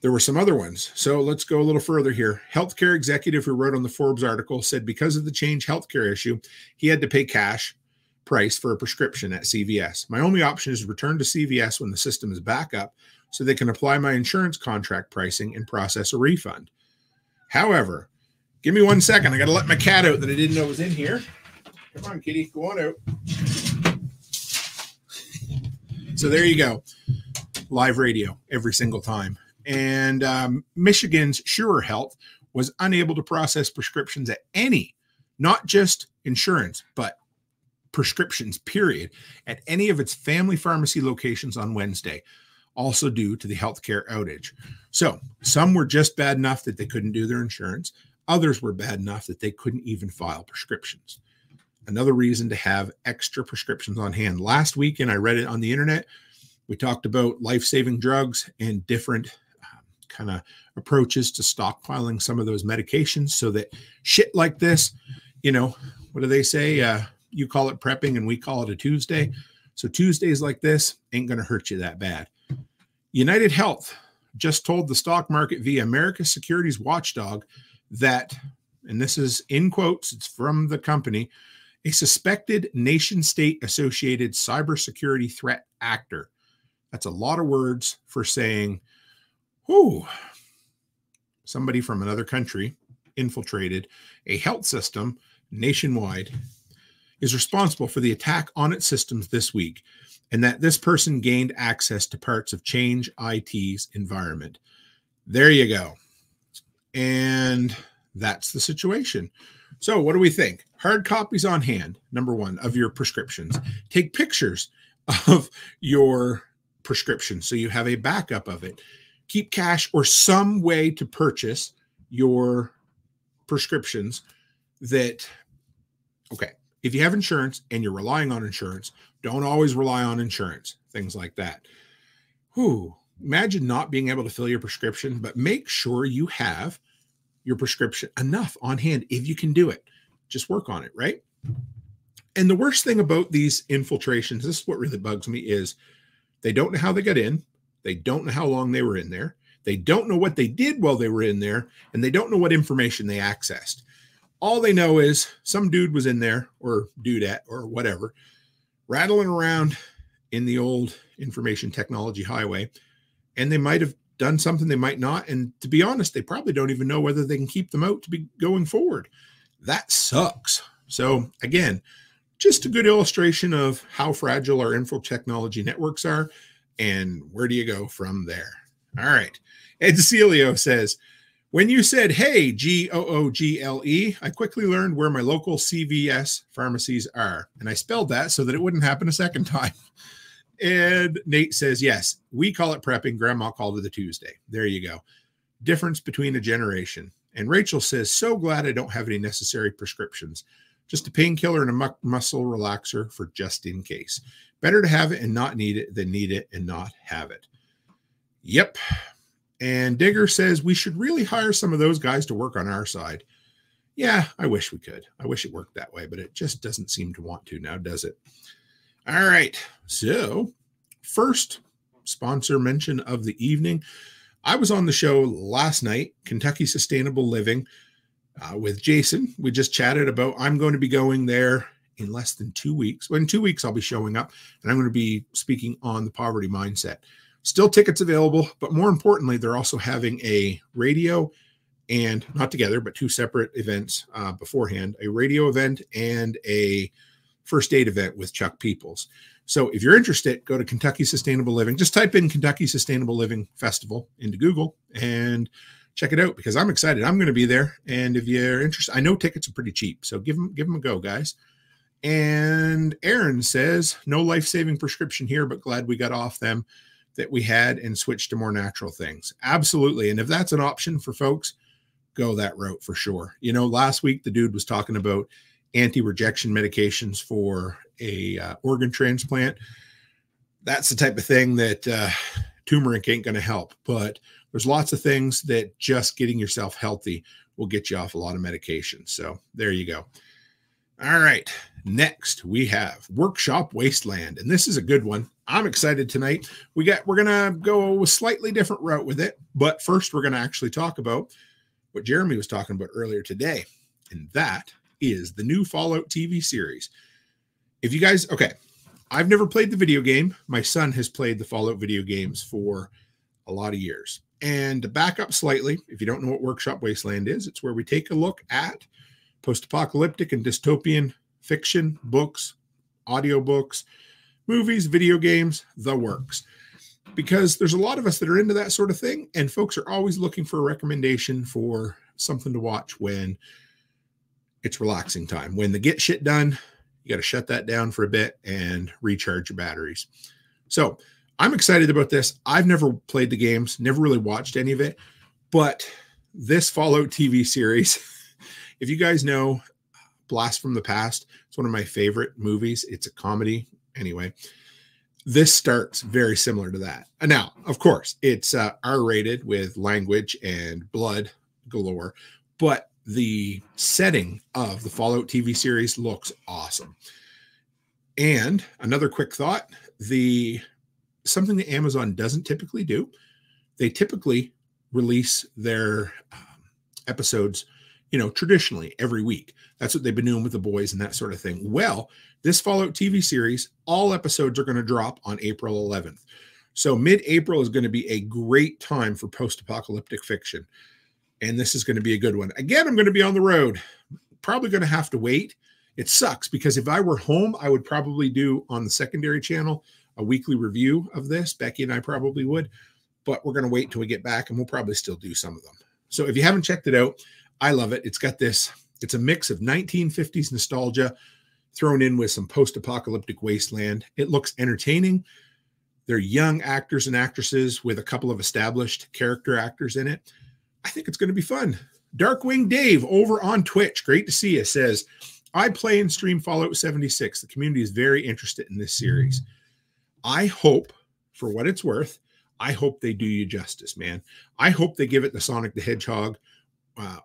there were some other ones. So let's go a little further here. Healthcare executive who wrote on the Forbes article said because of the Change Healthcare issue, he had to pay cash price for a prescription at CVS. My only option is to return to CVS when the system is back up so they can apply my insurance contract pricing and process a refund. However, give me 1 second. I got to let my cat out that I didn't know was in here. Come on, kitty. Go on out. So there you go. Live radio every single time. And Michigan's Sure Health was unable to process prescriptions at any, not just insurance, but prescriptions, period, at any of its family pharmacy locations on Wednesday, also due to the healthcare outage. So some were just bad enough that they couldn't do their insurance. Others were bad enough that they couldn't even file prescriptions. Another reason to have extra prescriptions on hand. Last week, and I read it on the internet, we talked about life-saving drugs and different kind of approaches to stockpiling some of those medications so that shit like this, you know, what do they say? You call it prepping and we call it a Tuesday. So Tuesdays like this ain't going to hurt you that bad. United Health just told the stock market via America's Securities Watchdog that, and this is in quotes, it's from the company, a suspected nation-state associated cybersecurity threat actor. That's a lot of words for saying, somebody from another country infiltrated a health system nationwide, is responsible for the attack on its systems this week, and that this person gained access to parts of Change IT's environment. There you go. And that's the situation. So what do we think? Hard copies on hand, number one, of your prescriptions. Take pictures of your prescription so you have a backup of it. Keep cash or some way to purchase your prescriptions that, okay, if you have insurance and you're relying on insurance, don't always rely on insurance, things like that. Imagine not being able to fill your prescription, but make sure you have your prescription enough on hand if you can do it. Just work on it, right? And the worst thing about these infiltrations, this is what really bugs me, is they don't know how they got in. They don't know how long they were in there. They don't know what they did while they were in there, and they don't know what information they accessed. All they know is some dude was in there, or dudette, or whatever, rattling around in the old information technology highway, and they might have done something, they might not, and to be honest, they probably don't even know whether they can keep them out to be going forward. That sucks. So again, just a good illustration of how fragile our info technology networks are, and where do you go from there? All right. Ed Celio says, when you said, hey, Google, I quickly learned where my local CVS pharmacies are. And I spelled that so that it wouldn't happen a second time. And Nate says, yes, we call it prepping. Grandma called it a Tuesday. There you go. Difference between a generation. And Rachel says, so glad I don't have any necessary prescriptions. Just a painkiller and a muscle relaxer for just in case. Better to have it and not need it than need it and not have it. Yep. And Digger says we should really hire some of those guys to work on our side. Yeah, I wish we could. I wish it worked that way, but it just doesn't seem to want to now, does it? All right. So first sponsor mention of the evening. I was on the show last night, Kentucky Sustainable Living, with Jason. We just chatted about, I'm going to be going there in less than 2 weeks. Well, in 2 weeks, I'll be showing up, and I'm going to be speaking on the poverty mindset. Still tickets available, but more importantly, they're also having a radio and, not together, but two separate events beforehand, a radio event and a first aid event with Chuck Peoples. So if you're interested, go to Kentucky Sustainable Living. Just type in Kentucky Sustainable Living Festival into Google and check it out, because I'm excited. I'm going to be there. And if you're interested, I know tickets are pretty cheap, so give them a go, guys. And Aaron says, no life-saving prescription here, but glad we got off them that we had and switched to more natural things. Absolutely. And if that's an option for folks, go that route for sure. You know, last week, the dude was talking about anti-rejection medications for a organ transplant. That's the type of thing that turmeric ain't going to help, but there's lots of things that just getting yourself healthy will get you off a lot of medications. So there you go. All right. Next we have Workshop Wasteland, and this is a good one. I'm excited tonight. We're going to go a slightly different route with it, but first we're going to actually talk about what Jeremy was talking about earlier today, and that is the new Fallout TV series. If you guys, okay, I've never played the video game. My son has played the Fallout video games for a lot of years. And to back up slightly, if you don't know what Workshop Wasteland is, it's where we take a look at post-apocalyptic and dystopian fiction, books, audiobooks, movies, video games, the works. Because there's a lot of us that are into that sort of thing, and folks are always looking for a recommendation for something to watch when it's relaxing time. When the get shit done, you got to shut that down for a bit and recharge your batteries. So I'm excited about this. I've never played the games, never really watched any of it, but this Fallout TV series, if you guys know Blast from the Past, it's one of my favorite movies. It's a comedy. Anyway, this starts very similar to that. And now, of course, it's R-rated with language and blood galore, but the setting of the Fallout TV series looks awesome. And another quick thought, something that Amazon doesn't typically do, they typically release their episodes, you know, traditionally every week. That's what they've been doing with The Boys and that sort of thing. Well, this Fallout TV series, all episodes are going to drop on April 11th. So mid-April is going to be a great time for post-apocalyptic fiction. And this is going to be a good one. Again, I'm going to be on the road. Probably going to have to wait. It sucks because if I were home, I would probably do on the secondary channel a weekly review of this. Becky and I probably would, but we're going to wait till we get back, and we'll probably still do some of them. So if you haven't checked it out, I love it. It's got this, it's a mix of 1950s nostalgia thrown in with some post-apocalyptic wasteland. It looks entertaining. They're young actors and actresses with a couple of established character actors in it. I think it's going to be fun. Darkwing Dave over on Twitch, great to see you, says, I play and stream Fallout 76. The community is very interested in this series. I hope, for what it's worth, I hope they do you justice, man. I hope they give it the Sonic the Hedgehog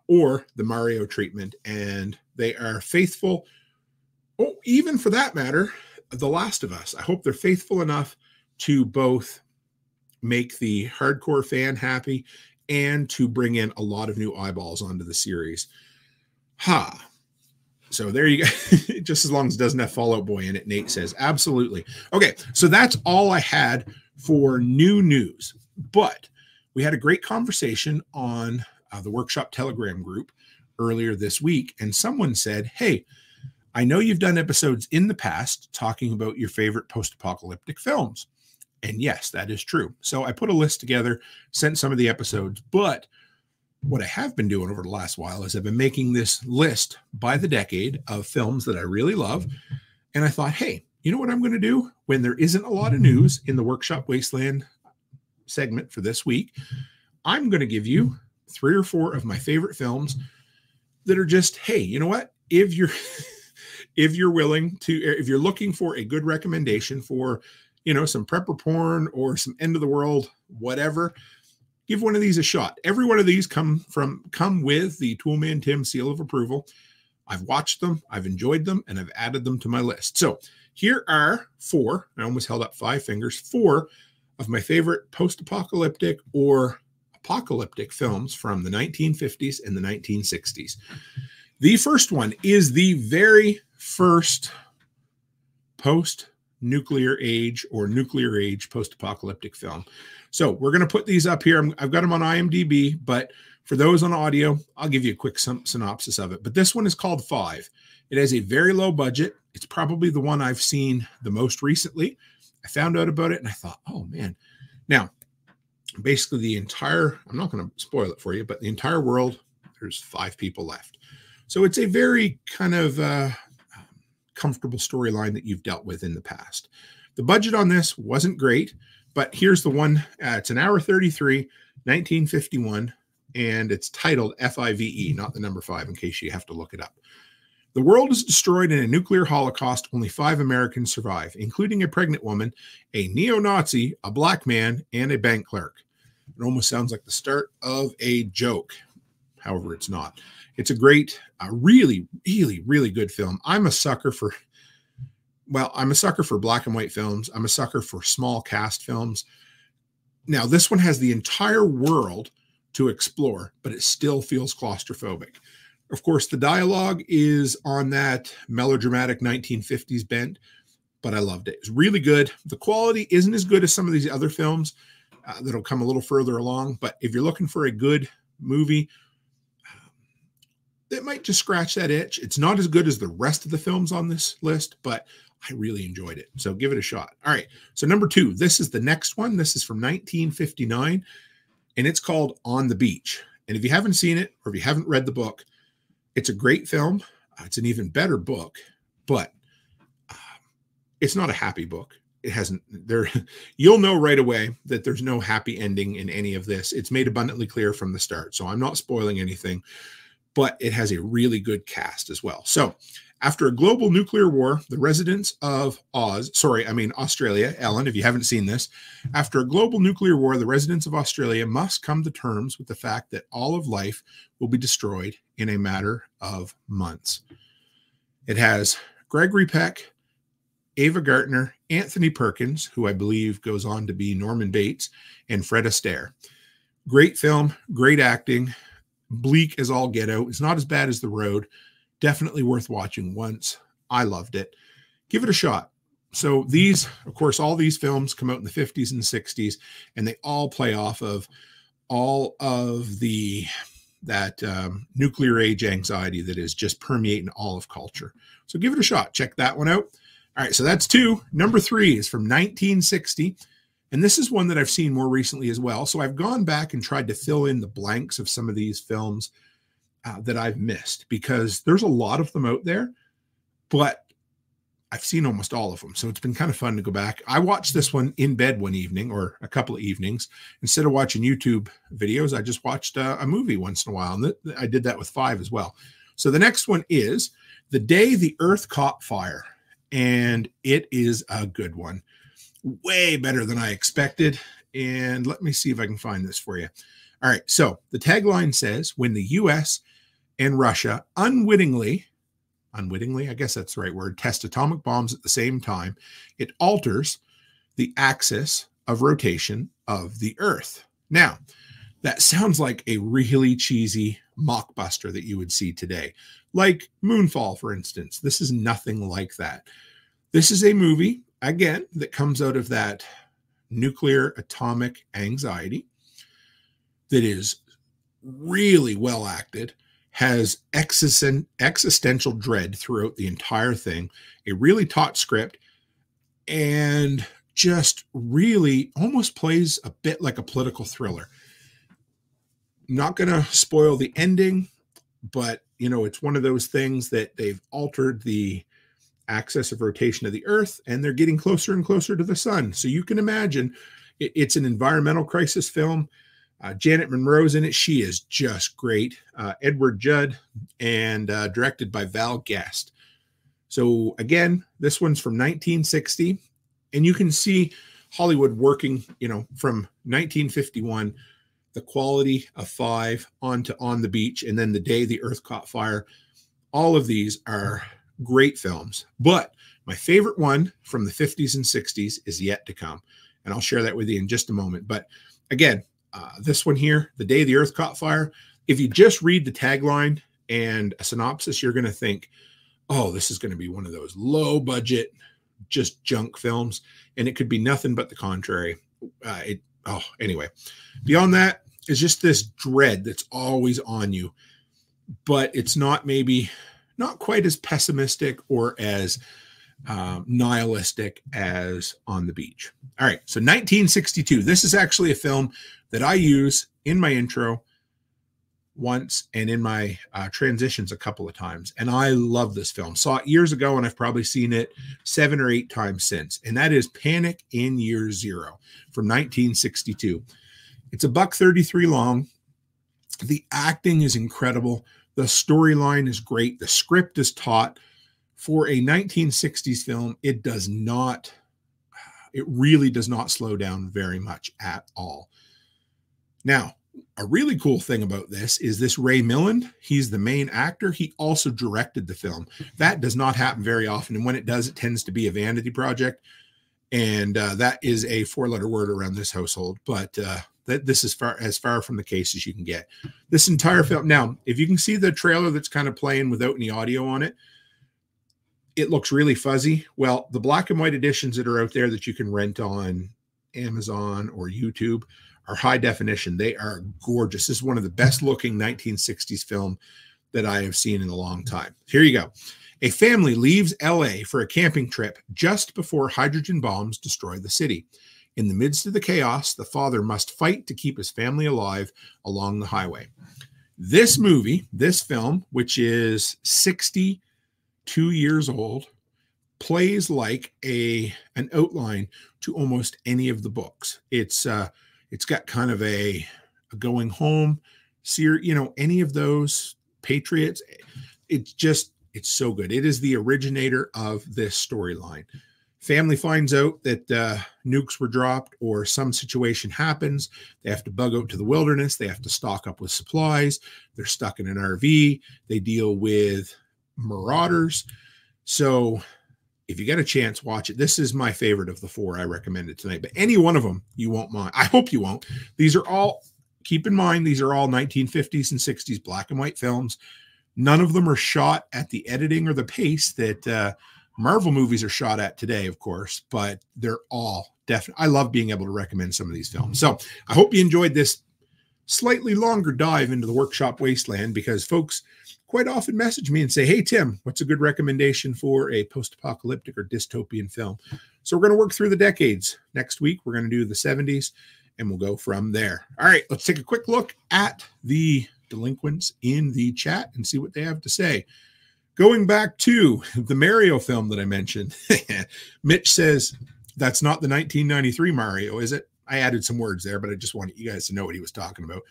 or the Mario treatment, and they are faithful. Oh, even for that matter, The Last of Us. I hope they're faithful enough to both make the hardcore fan happy and to bring in a lot of new eyeballs onto the series. So there you go. Just as long as it doesn't have Fallout Boy in it, Nate says. Absolutely. Okay, so that's all I had for new news. But we had a great conversation on the Workshop Telegram group earlier this week, and someone said, hey, I know you've done episodes in the past talking about your favorite post-apocalyptic films. And yes, that is true. So I put a list together, sent some of the episodes, but what I have been doing over the last while is I've been making this list by the decade of films that I really love. And I thought, hey, you know what I'm going to do when there isn't a lot of news in the Workshop Wasteland segment for this week? I'm going to give you 3 or 4 of my favorite films that are just, hey, you know what? If you're willing to, if you're looking for a good recommendation for, you know, some prepper porn or some end of the world, whatever, give one of these a shot. Every one of these come with the Toolman Tim seal of approval. I've watched them, I've enjoyed them, and I've added them to my list. So here are 4, I almost held up 5 fingers, 4 of my favorite post-apocalyptic or apocalyptic films from the 1950s and the 1960s. The first one is the very first post-nuclear age or nuclear age post-apocalyptic film. So we're going to put these up here. I've got them on IMDb, but for those on audio, I'll give you a quick synopsis of it. But this one is called 5. It has a very low budget. It's probably the one I've seen the most recently. I found out about it and I thought, oh man. Now, basically the entire, I'm not going to spoil it for you, but the entire world, there's 5 people left. So it's a very kind of comfortable storyline that you've dealt with in the past. The budget on this wasn't great, but here's the one. It's an hour 33, 1951. And it's titled FIVE, not the number 5, in case you have to look it up. The world is destroyed in a nuclear holocaust. Only 5 Americans survive, including a pregnant woman, a neo-Nazi, a black man, and a bank clerk. It almost sounds like the start of a joke. However, it's not. It's a great, really, really, really good film. I'm a sucker for black and white films. I'm a sucker for small cast films. Now, this one has the entire world to explore, but it still feels claustrophobic. Of course, the dialogue is on that melodramatic 1950s bent, but I loved it. It's really good. The quality isn't as good as some of these other films that'll come a little further along, but if you're looking for a good movie, that might just scratch that itch. It's not as good as the rest of the films on this list, but I really enjoyed it. So give it a shot. All right. So number 2, this is the next one. This is from 1959. And it's called On the Beach. And if you haven't seen it, or if you haven't read the book, it's a great film. It's an even better book, but it's not a happy book. It hasn't there. You'll know right away that there's no happy ending in any of this. It's made abundantly clear from the start. So I'm not spoiling anything, but it has a really good cast as well. So after a global nuclear war, the residents of Australia, Ellen, if you haven't seen this, after a global nuclear war, the residents of Australia must come to terms with the fact that all of life will be destroyed in a matter of months. It has Gregory Peck, Ava Gardner, Anthony Perkins, who I believe goes on to be Norman Bates, and Fred Astaire. Great film, great acting, bleak as all get out. It's not as bad as The Road. Definitely worth watching once. I loved it. Give it a shot. So these, of course, all these films come out in the 50s and 60s, and they all play off of all of that nuclear age anxiety that is just permeating all of culture. So give it a shot. Check that one out. All right, so that's 2. Number 3 is from 1960, and this is one that I've seen more recently as well. So I've gone back and tried to fill in the blanks of some of these films that I've missed, because there's a lot of them out there, but I've seen almost all of them. So it's been kind of fun to go back. I watched this one in bed one evening, or a couple of evenings. Instead of watching YouTube videos, I just watched a movie once in a while. And I did that with 5 as well. So the next one is The Day the Earth Caught Fire. And it is a good one. Way better than I expected. And let me see if I can find this for you. All right. So the tagline says, when the U.S. and Russia unwittingly, I guess that's the right word, test atomic bombs at the same time, it alters the axis of rotation of the Earth. Now, that sounds like a really cheesy mockbuster that you would see today, like Moonfall, for instance. This is nothing like that. This is a movie, again, that comes out of that nuclear atomic anxiety that is really well acted, has existential dread throughout the entire thing, a really taut script, and just really almost plays a bit like a political thriller. Not going to spoil the ending, but, you know, it's one of those things that they've altered the axis of rotation of the Earth, and they're getting closer and closer to the sun. So you can imagine it's an environmental crisis film. Janet Monroe's in it. She is just great. Edward Judd, and directed by Val Guest. So again, this one's from 1960, and you can see Hollywood working, you know, from 1951, the quality of 5 onto On the Beach, and then The Day the Earth Caught Fire. All of these are great films, but my favorite one from the 50s and 60s is yet to come. And I'll share that with you in just a moment. But again, this one here, The Day the Earth Caught Fire, if you just read the tagline and a synopsis, you're going to think, oh, this is going to be one of those low budget, just junk films. And it could be nothing but the contrary. Anyway, beyond that is just this dread that's always on you, but it's not quite as pessimistic or as nihilistic as On the Beach. All right, so 1962. This is actually a film that I use in my intro once and in my transitions a couple of times, and I love this film. Saw it years ago, and I've probably seen it 7 or 8 times since, and that is Panic in Year Zero from 1962. It's $1:33 long. The acting is incredible. The storyline is great. The script is taut. For a 1960s film, it really does not slow down very much at all. Now, a really cool thing about this is this Ray Milland. He's the main actor. He also directed the film. That does not happen very often. And when it does, it tends to be a vanity project. And that is a 4-letter word around this household. But this is as far from the case as you can get. This entire film. Now, if you can see the trailer that's kind of playing without any audio on it, it looks really fuzzy. Well, the black and white editions that are out there that you can rent on Amazon or YouTube are high definition. They are gorgeous. This is one of the best looking 1960s film that I have seen in a long time. Here you go. A family leaves LA for a camping trip just before hydrogen bombs destroy the city. In the midst of the chaos, the father must fight to keep his family alive along the highway. This film, which is 62 years old, plays like an outline to almost any of the books. It's got kind of a going home series, any of those Patriots. It's so good. It is the originator of this storyline. Family finds out that nukes were dropped or some situation happens. They have to bug out to the wilderness. They have to stock up with supplies. They're stuck in an RV. They deal with marauders. So if you get a chance, watch it. This is my favorite of the 4 I recommended tonight, but any one of them you won't mind. I hope you won't. These are all, keep in mind, these are all 1950s and 60s black and white films. None of them are shot at the editing or the pace that Marvel movies are shot at today, of course, but they're all definitely. I love being able to recommend some of these films. So I hope you enjoyed this slightly longer dive into the workshop wasteland, because folks quite often message me and say, hey, Tim, what's a good recommendation for a post-apocalyptic or dystopian film? So we're going to work through the decades. Next week, we're going to do the 70s, and we'll go from there. All right, let's take a quick look at the delinquents in the chat and see what they have to say. Going back to the Mario film that I mentioned, Mitch says, that's not the 1993 Mario, is it? I added some words there, but I just wanted you guys to know what he was talking about.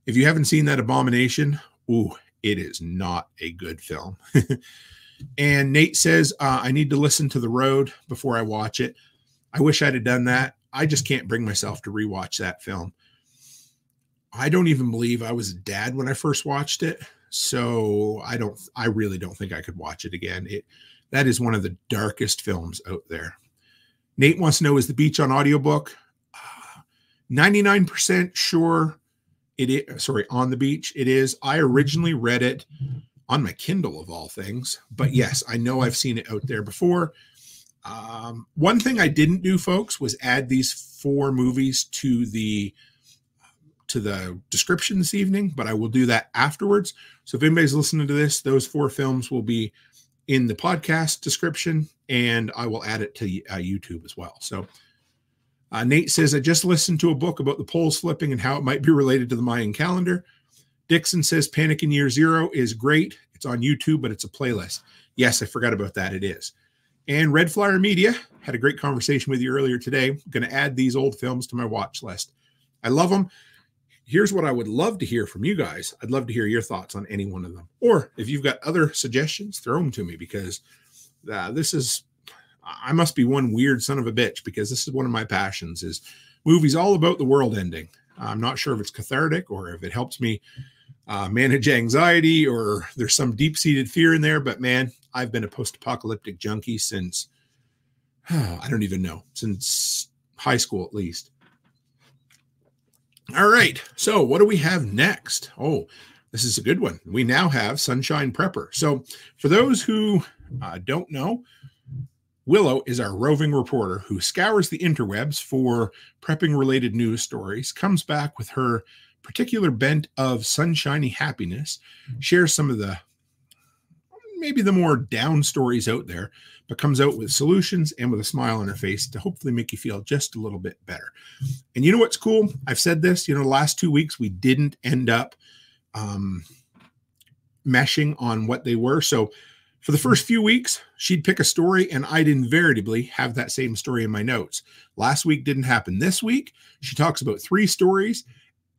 If you haven't seen that abomination, it is not a good film. And Nate says, I need to listen to The Road before I watch it. I wish I'd have done that. I just can't bring myself to rewatch that film. I don't even believe I was a dad when I first watched it. So I really don't think I could watch it again. That is one of the darkest films out there. Nate wants to know, is The Beach on audiobook? 99% sure it is. Sorry, On the Beach. It is. I originally read it on my Kindle of all things, but yes, I know I've seen it out there before. One thing I didn't do, folks, was add these 4 movies to the description this evening, but I will do that afterwards. So if anybody's listening to this, those 4 films will be in the podcast description, and I will add it to YouTube as well. So Nate says, I just listened to a book about the poles flipping and how it might be related to the Mayan calendar. Dixon says Panic in Year Zero is great. It's on YouTube, but it's a playlist. Yes, I forgot about that. It is. And Red Flyer Media had a great conversation with you earlier today. I'm going to add these old films to my watch list. I love them. Here's what I would love to hear from you guys. I'd love to hear your thoughts on any one of them. Or if you've got other suggestions, throw them to me, because I must be one weird son of a bitch, because this is one of my passions, is movies all about the world ending. I'm not sure if it's cathartic or if it helps me manage anxiety, or there's some deep-seated fear in there. But man, I've been a post-apocalyptic junkie since, I don't even know, since high school at least. All right, so what do we have next? Oh, this is a good one. We now have Sunshine Prepper. So for those who don't know, Willow is our roving reporter who scours the interwebs for prepping-related news stories, comes back with her particular bent of sunshiny happiness, shares some of the maybe the more down stories out there, but comes out with solutions and with a smile on her face to hopefully make you feel just a little bit better. And you know what's cool? I've said this, the last 2 weeks we didn't end up meshing on what they were. So for the first few weeks, she'd pick a story and I'd invariably have that same story in my notes. Last week didn't happen. This week, she talks about 3 stories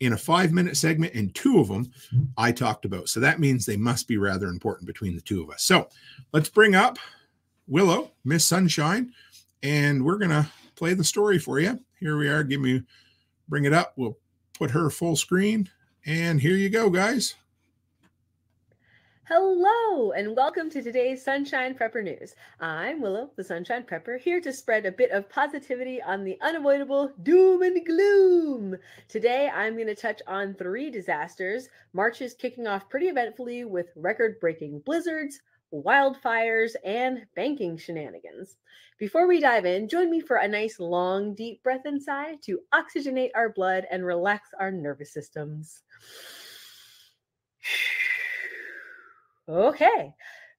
in a 5-minute segment, and 2 of them I talked about. So that means they must be rather important between the 2 of us. So let's bring up Willow, Miss Sunshine, and we're going to play the story for you. Here we are. Bring it up. We'll put her full screen, and here you go, guys. Hello, and welcome to today's Sunshine Prepper News. I'm Willow, the Sunshine Prepper, here to spread a bit of positivity on the unavoidable doom and gloom. Today, I'm going to touch on 3 disasters. March is kicking off pretty eventfully with record-breaking blizzards, wildfires, and banking shenanigans. Before we dive in, join me for a nice long, deep breath and sigh to oxygenate our blood and relax our nervous systems. Okay,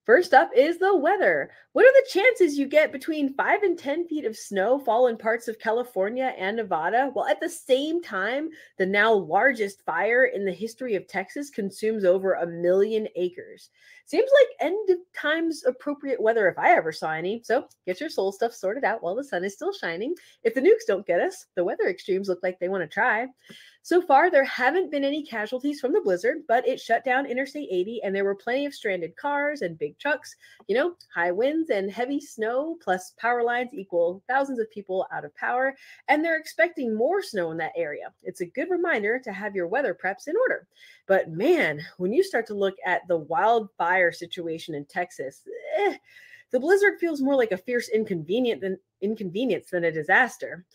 first up is the weather. What are the chances you get between 5 and 10 feet of snow fall in parts of California and Nevada, while at the same time, the now largest fire in the history of Texas consumes over 1 million acres? Seems like end of times appropriate weather if I ever saw any. So get your soul stuff sorted out while the sun is still shining. If the nukes don't get us, the weather extremes look like they want to try. So far, there haven't been any casualties from the blizzard, but it shut down Interstate 80 and there were plenty of stranded cars and big trucks. High winds and heavy snow plus power lines equal thousands of people out of power, and they're expecting more snow in that area. It's a good reminder to have your weather preps in order. But man, when you start to look at the wildfire situation in Texas, the blizzard feels more like a fierce inconvenience than a disaster.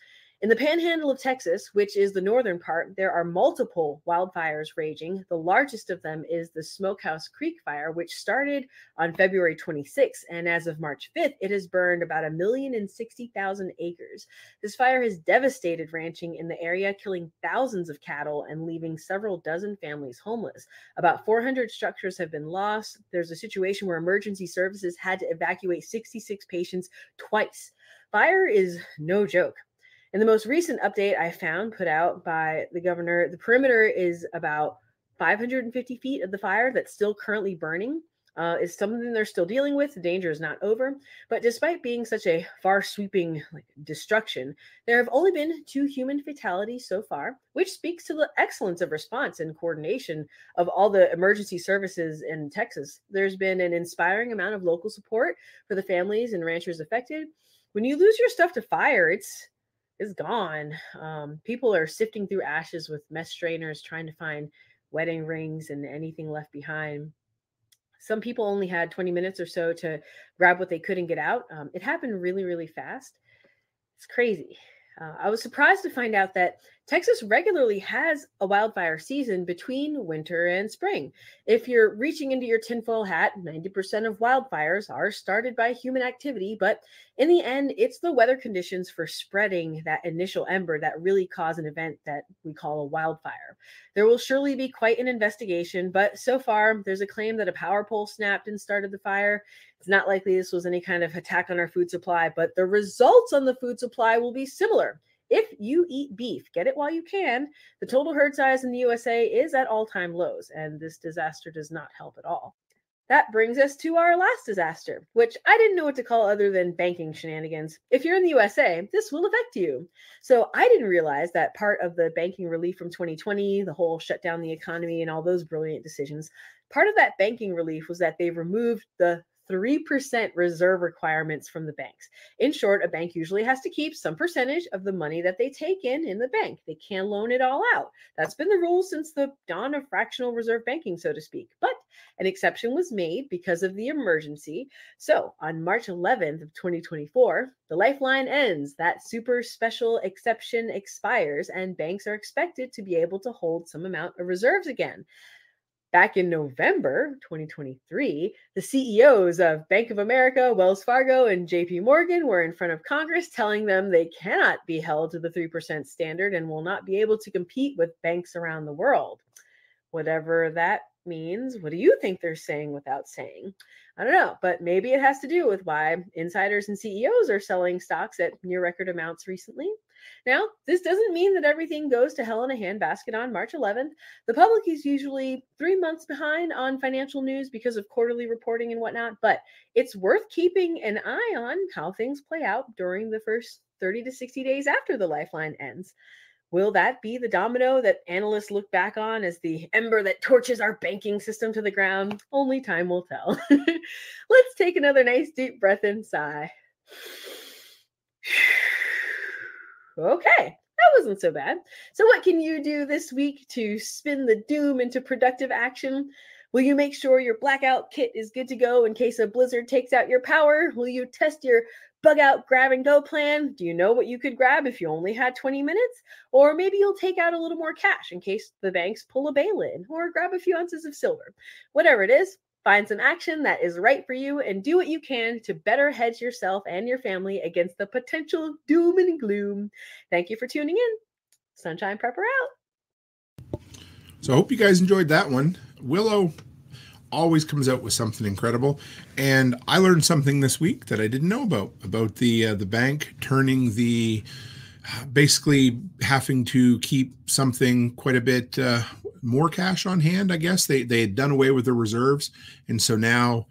In the panhandle of Texas, which is the northern part, there are multiple wildfires raging. The largest of them is the Smokehouse Creek fire, which started on February 26th, and as of March 5th, it has burned about 1,060,000 acres. This fire has devastated ranching in the area, killing thousands of cattle and leaving several dozen families homeless. About 400 structures have been lost. There's a situation where emergency services had to evacuate 66 patients twice. Fire is no joke. In the most recent update I found put out by the governor, the perimeter is about 550 feet of the fire that's still currently burning. It's something they're still dealing with. The danger is not over. But despite being such a far-sweeping destruction, there have only been 2 human fatalities so far, which speaks to the excellence of response and coordination of all the emergency services in Texas. There's been an inspiring amount of local support for the families and ranchers affected. When you lose your stuff to fire, it's gone. People are sifting through ashes with mess strainers, trying to find wedding rings and anything left behind. Some people only had 20 minutes or so to grab what they could and get out. It happened really, really fast. It's crazy. I was surprised to find out that Texas regularly has a wildfire season between winter and spring. If you're reaching into your tinfoil hat, 90% of wildfires are started by human activity, but in the end, it's the weather conditions for spreading that initial ember that really cause an event that we call a wildfire. There will surely be quite an investigation, but so far, there's a claim that a power pole snapped and started the fire. It's not likely this was any kind of attack on our food supply, but the results on the food supply will be similar. If you eat beef, get it while you can. The total herd size in the USA is at all-time lows, and this disaster does not help at all. That brings us to our last disaster, which I didn't know what to call other than banking shenanigans. If you're in the USA, this will affect you. So I didn't realize that part of the banking relief from 2020, the whole shut down the economy and all those brilliant decisions, part of that banking relief was that they removed the 3% reserve requirements from the banks. In short, a bank usually has to keep some percentage of the money that they take in the bank. They can't loan it all out. That's been the rule since the dawn of fractional reserve banking, so to speak. But an exception was made because of the emergency. So on March 11th of 2024, the lifeline ends. That super special exception expires, and banks are expected to be able to hold some amount of reserves again. Back in November 2023, the CEOs of Bank of America, Wells Fargo, and JP Morgan were in front of Congress telling them they cannot be held to the 3% standard and will not be able to compete with banks around the world. Whatever that means, what do you think they're saying without saying? I don't know, but maybe it has to do with why insiders and CEOs are selling stocks at near record amounts recently. Now, this doesn't mean that everything goes to hell in a handbasket on March 11th. The public is usually 3 months behind on financial news because of quarterly reporting and whatnot, but it's worth keeping an eye on how things play out during the first 30 to 60 days after the lifeline ends. Will that be the domino that analysts look back on as the ember that torches our banking system to the ground? Only time will tell. Let's take another nice deep breath and sigh. Okay, that wasn't so bad. So what can you do this week to spin the doom into productive action? Will you make sure your blackout kit is good to go in case a blizzard takes out your power? Will you test your bug out grab and go plan? Do you know what you could grab if you only had 20 minutes? Or maybe you'll take out a little more cash in case the banks pull a bail-in, or grab a few ounces of silver. Whatever it is, find some action that is right for you and do what you can to better hedge yourself and your family against the potential doom and gloom. Thank you for tuning in. Sunshine Prepper out. So I hope you guys enjoyed that one. Willow always comes out with something incredible, and I learned something this week that I didn't know about the bank turning the basically having to keep something quite a bit more cash on hand. I guess they had done away with the reserves, and so now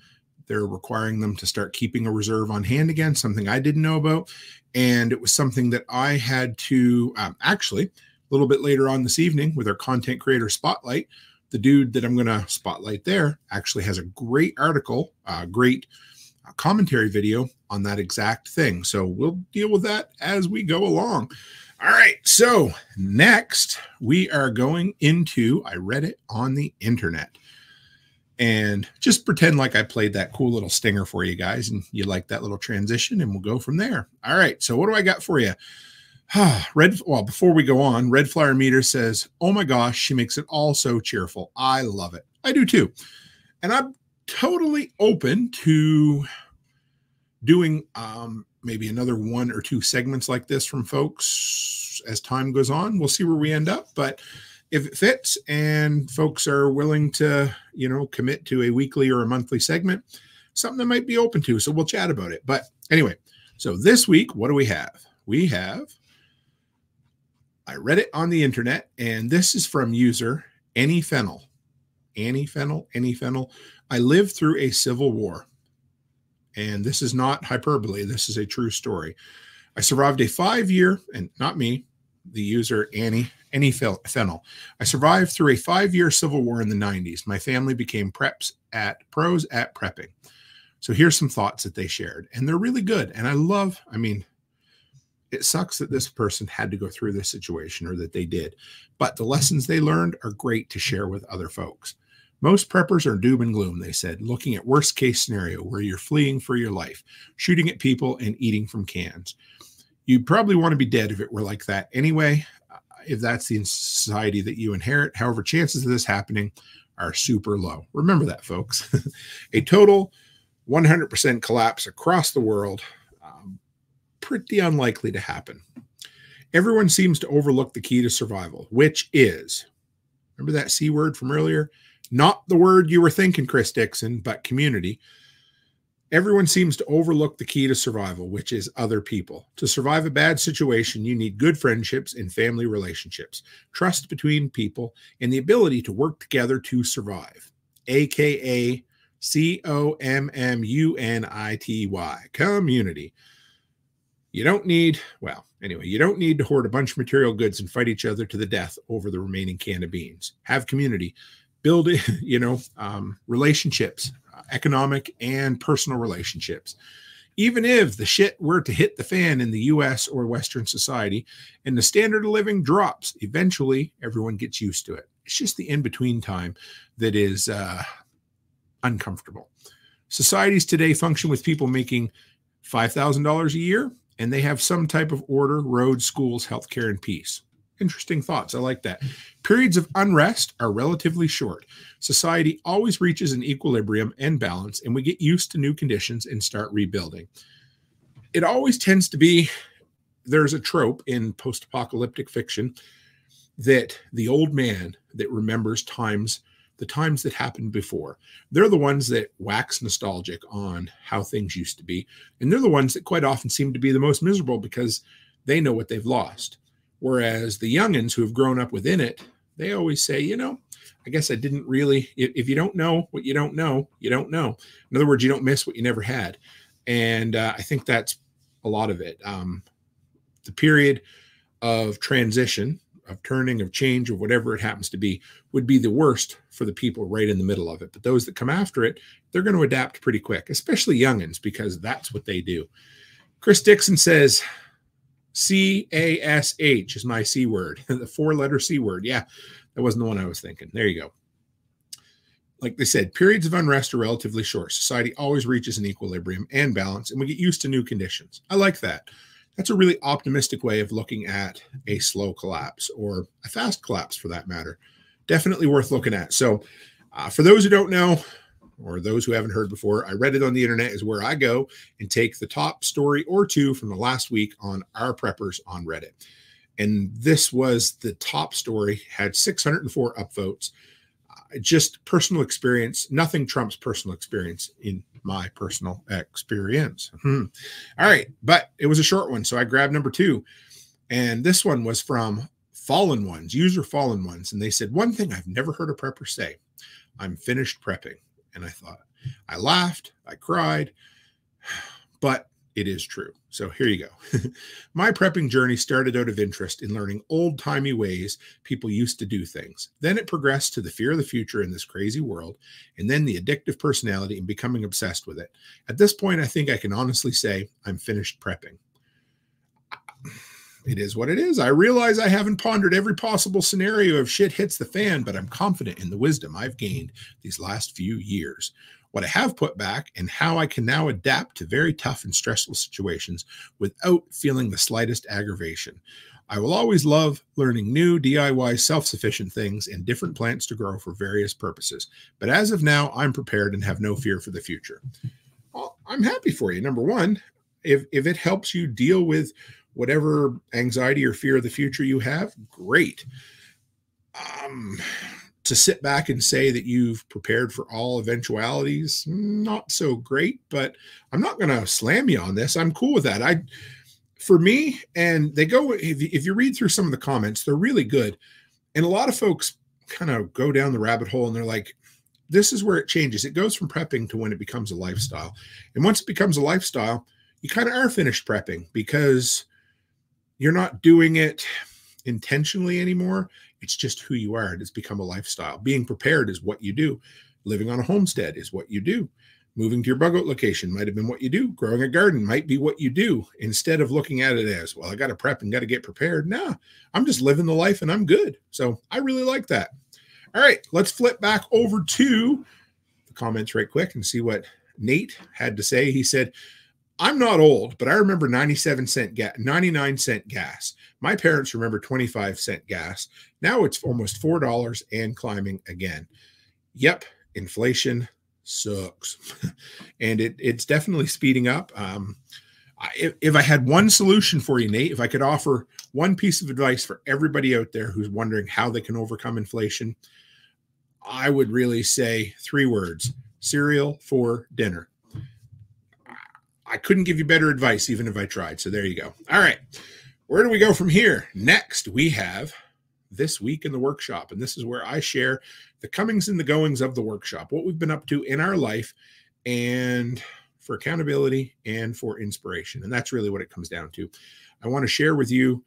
they're requiring them to start keeping a reserve on hand again, something I didn't know about. And it was something that I had to actually a little bit later on this evening with our content creator spotlight. The dude that I'm going to spotlight there actually has a great article, great commentary video on that exact thing. So we'll deal with that as we go along. All right. So next we are going into, I read it on the internet, and just pretend like I played that cool little stinger for you guys and you like that little transition, and we'll go from there. All right. So what do I got for you? Well, before we go on, Red Flyer Meter says, oh my gosh, she makes it all so cheerful. I love it. I do too. And I'm totally open to doing maybe another 1 or 2 segments like this from folks as time goes on. We'll see where we end up. But if it fits and folks are willing to, you know, commit to a weekly or a monthly segment, something that might be open to. So we'll chat about it. But anyway, so this week, what do we have? We have, I read it on the internet, and this is from user Annie Fennel. Annie Fennel. I lived through a civil war. And this is not hyperbole. This is a true story. I survived a 5-year, and not me, the user Annie Fennel. I survived through a 5-year civil war in the 90s. My family became pros at prepping. So here's some thoughts that they shared, and they're really good. And I mean, it sucks that this person had to go through this situation, or that they did, but the lessons they learned are great to share with other folks. Most preppers are doom and gloom, they said, looking at worst case scenario where you're fleeing for your life, shooting at people and eating from cans. You'd probably want to be dead if it were like that anyway, if that's the society that you inherit. However, chances of this happening are super low. Remember that, folks. A total 100% collapse across the world, pretty unlikely to happen. Everyone seems to overlook the key to survival, which is, remember that C word from earlier? Not the word you were thinking, Chris Dixon, but community. Everyone seems to overlook the key to survival, which is other people. To survive a bad situation, you need good friendships and family relationships, trust between people, and the ability to work together to survive, aka COMMUNITY, community. You don't need, well, anyway, you don't need to hoard a bunch of material goods and fight each other to the death over the remaining can of beans. Have community, build, relationships, economic and personal relationships. Even if the shit were to hit the fan in the U.S. or Western society and the standard of living drops, eventually everyone gets used to it. It's just the in-between time that is uncomfortable. Societies today function with people making $5,000 a year, and they have some type of order, roads, schools, healthcare, and peace. Interesting thoughts. I like that. Periods of unrest are relatively short. Society always reaches an equilibrium and balance, and we get used to new conditions and start rebuilding. It always tends to be, there's a trope in post-apocalyptic fiction that the old man that remembers the times that happened before, they're the ones that wax nostalgic on how things used to be. And they're the ones that quite often seem to be the most miserable because they know what they've lost. Whereas the youngins who have grown up within it, they always say, you know, I guess I didn't really, if you don't know what you don't know, you don't know. In other words, you don't miss what you never had. And I think that's a lot of it. The period of transition, of turning, of change, of whatever it happens to be, would be the worst for the people right in the middle of it. But those that come after it, they're going to adapt pretty quick, especially youngins, because that's what they do. Chris Dixon says, C-A-S-H is my C word, the 4-letter C word. Yeah, that wasn't the one I was thinking. There you go. Like they said, periods of unrest are relatively short. Society always reaches an equilibrium and balance, and we get used to new conditions. I like that. That's a really optimistic way of looking at a slow collapse, or a fast collapse for that matter. Definitely worth looking at. So for those who don't know, or those who haven't heard before, I read it on the internet is where I go and take the top story or two from the last week on Our Preppers on Reddit. And this was the top story, had 604 upvotes. Just personal experience. Nothing trumps personal experience in my personal experience. All right. But it was a short one, so I grabbed number 2. And this one was from Fallen Ones, user Fallen Ones. And they said, one thing I've never heard a prepper say, I'm finished prepping. And I thought, I laughed, I cried, but it is true. So here you go. My prepping journey started out of interest in learning old-timey ways people used to do things. Then it progressed to the fear of the future in this crazy world, and then the addictive personality and becoming obsessed with it. At this point, I think I can honestly say I'm finished prepping. It is what it is. I realize I haven't pondered every possible scenario if shit hits the fan, but I'm confident in the wisdom I've gained these last few years, what I have put back, and how I can now adapt to very tough and stressful situations without feeling the slightest aggravation. I will always love learning new DIY self-sufficient things and different plants to grow for various purposes. But as of now, I'm prepared and have no fear for the future. Well, I'm happy for you. Number one, if it helps you deal with whatever anxiety or fear of the future you have, great. To sit back and say that you've prepared for all eventualities, not so great, but I'm not going to slam you on this. I'm cool with that. For me, and they go, if you read through some of the comments, they're really good. And a lot of folks kind of go down the rabbit hole and they're like, this is where it changes. It goes from prepping to when it becomes a lifestyle. And once it becomes a lifestyle, you kind of are finished prepping because you're not doing it intentionally anymore. It's just who you are. It's become a lifestyle. Being prepared is what you do. Living on a homestead is what you do. Moving to your bug out location might have been what you do. Growing a garden might be what you do. Instead of looking at it as, well, I got to prep and got to get prepared. Nah, I'm just living the life and I'm good. So I really like that. All right, let's flip back over to the comments right quick and see what Nate had to say. He said, I'm not old, but I remember 99 cent gas. My parents remember 25-cent gas. Now it's almost $4 and climbing again. Yep, inflation sucks. And it's definitely speeding up. If I had one solution for you, Nate, if I could offer one piece of advice for everybody out there who's wondering how they can overcome inflation, I would really say 3 words: cereal for dinner. I couldn't give you better advice even if I tried. So there you go. All right. Where do we go from here? Next, we have This Week in the Workshop. And this is where I share the comings and the goings of the workshop, what we've been up to in our life, and for accountability and for inspiration. And that's really what it comes down to. I want to share with you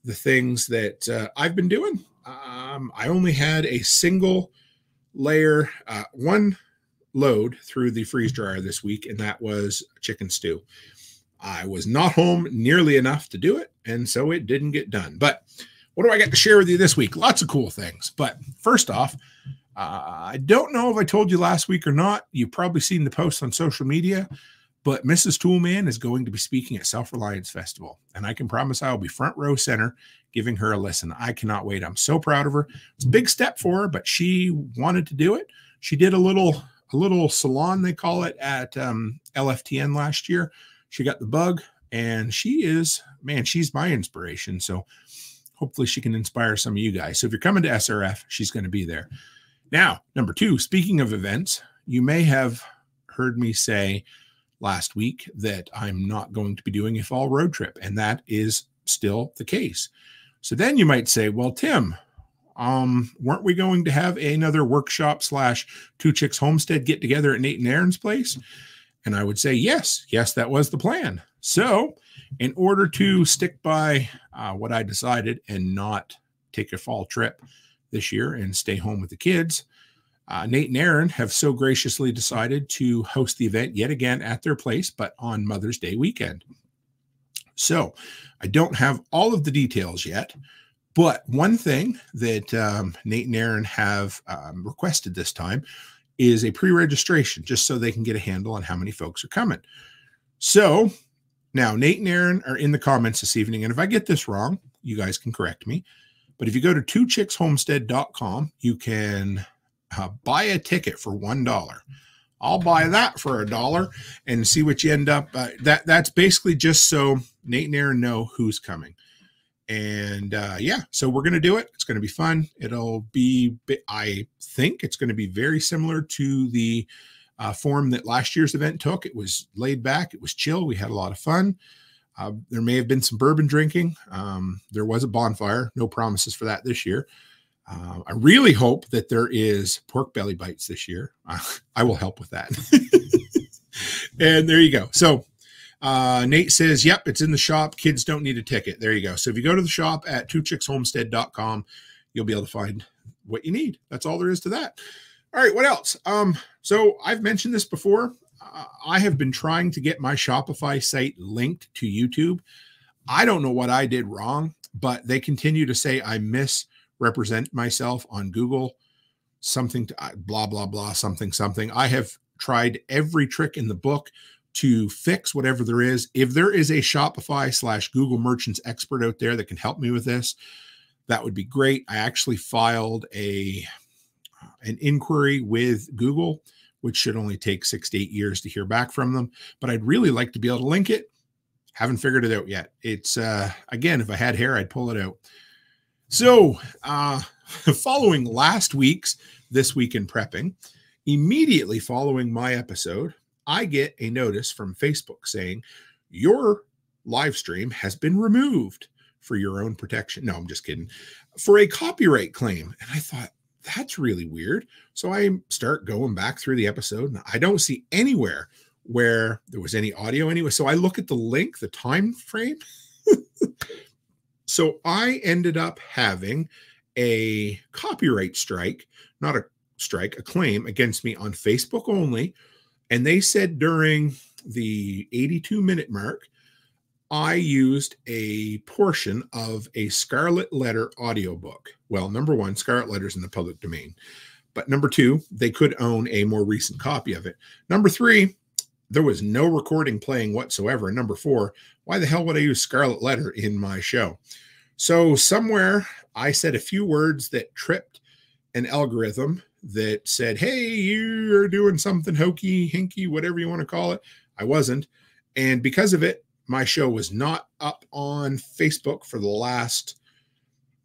the things that I've been doing. I only had a single layer, one load through the freeze dryer this week, and that was chicken stew. I was not home nearly enough to do it, and so it didn't get done. But what do I get to share with you this week? Lots of cool things. But first off, I don't know if I told you last week or not. You've probably seen the post on social media, but Mrs. Toolman is going to be speaking at Self-Reliance Festival, and I can promise I will be front row center giving her a listen. I cannot wait. I'm so proud of her. It's a big step for her, but she wanted to do it. She did a little salon, they call it, at LFTN last year. She got the bug, and she's my inspiration. So hopefully she can inspire some of you guys. So if you're coming to SRF, she's going to be there. Now, number two, speaking of events, you may have heard me say last week that I'm not going to be doing a fall road trip, and that is still the case. So then you might say, well, Tim, weren't we going to have another workshop / Two Chicks Homestead get together at Nate and Aaron's place? And I would say, yes, that was the plan. So in order to stick by what I decided and not take a fall trip this year and stay home with the kids, Nate and Aaron have so graciously decided to host the event yet again at their place, but on Mother's Day weekend. So I don't have all of the details yet, but one thing that Nate and Aaron have requested this time is a pre-registration, just so they can get a handle on how many folks are coming. So now Nate and Aaron are in the comments this evening, and if I get this wrong, you guys can correct me. But if you go to twochickshomestead.com, you can buy a ticket for $1. I'll buy that for $1 and see what you end up. That's basically just so Nate and Aaron know who's coming. And yeah, so we're going to do it. It's going to be fun. It'll be, I think it's going to be very similar to the form that last year's event took. It was laid back. It was chill. We had a lot of fun. There may have been some bourbon drinking. There was a bonfire. No promises for that this year. I really hope that there is pork belly bites this year. I will help with that. And there you go. So Nate says, yep, it's in the shop. Kids don't need a ticket. There you go. So if you go to the shop at twochickshomestead.com, you'll be able to find what you need. That's all there is to that. All right, what else? So I've mentioned this before. I have been trying to get my Shopify site linked to YouTube. I don't know what I did wrong, but they continue to say I misrepresent myself on Google, something to blah, blah, blah, something. I have tried every trick in the book to fix whatever there is. If there is a Shopify / Google Merchants expert out there that can help me with this, that would be great. I actually filed an inquiry with Google, which should only take 6 to 8 years to hear back from them. But I'd really like to be able to link it. Haven't figured it out yet. It's, again, if I had hair, I'd pull it out. So following last week's This Week in Prepping, immediately following my episode, I get a notice from Facebook saying, your live stream has been removed for your own protection. No, I'm just kidding. For a copyright claim. And I thought, that's really weird. So I start going back through the episode, and I don't see anywhere where there was any audio anyway. So I look at the link, the time frame. So I ended up having a copyright strike, not a strike, a claim against me on Facebook only. And they said during the 82-minute mark, I used a portion of a Scarlet Letter audiobook. Well, number one, Scarlet Letter's in the public domain. But number two, they could own a more recent copy of it. Number three, there was no recording playing whatsoever. And number four, why the hell would I use Scarlet Letter in my show? So somewhere I said a few words that tripped an algorithm that said, hey, you're doing something hokey, hinky, whatever you want to call it. I wasn't. And because of it, my show was not up on Facebook for the last,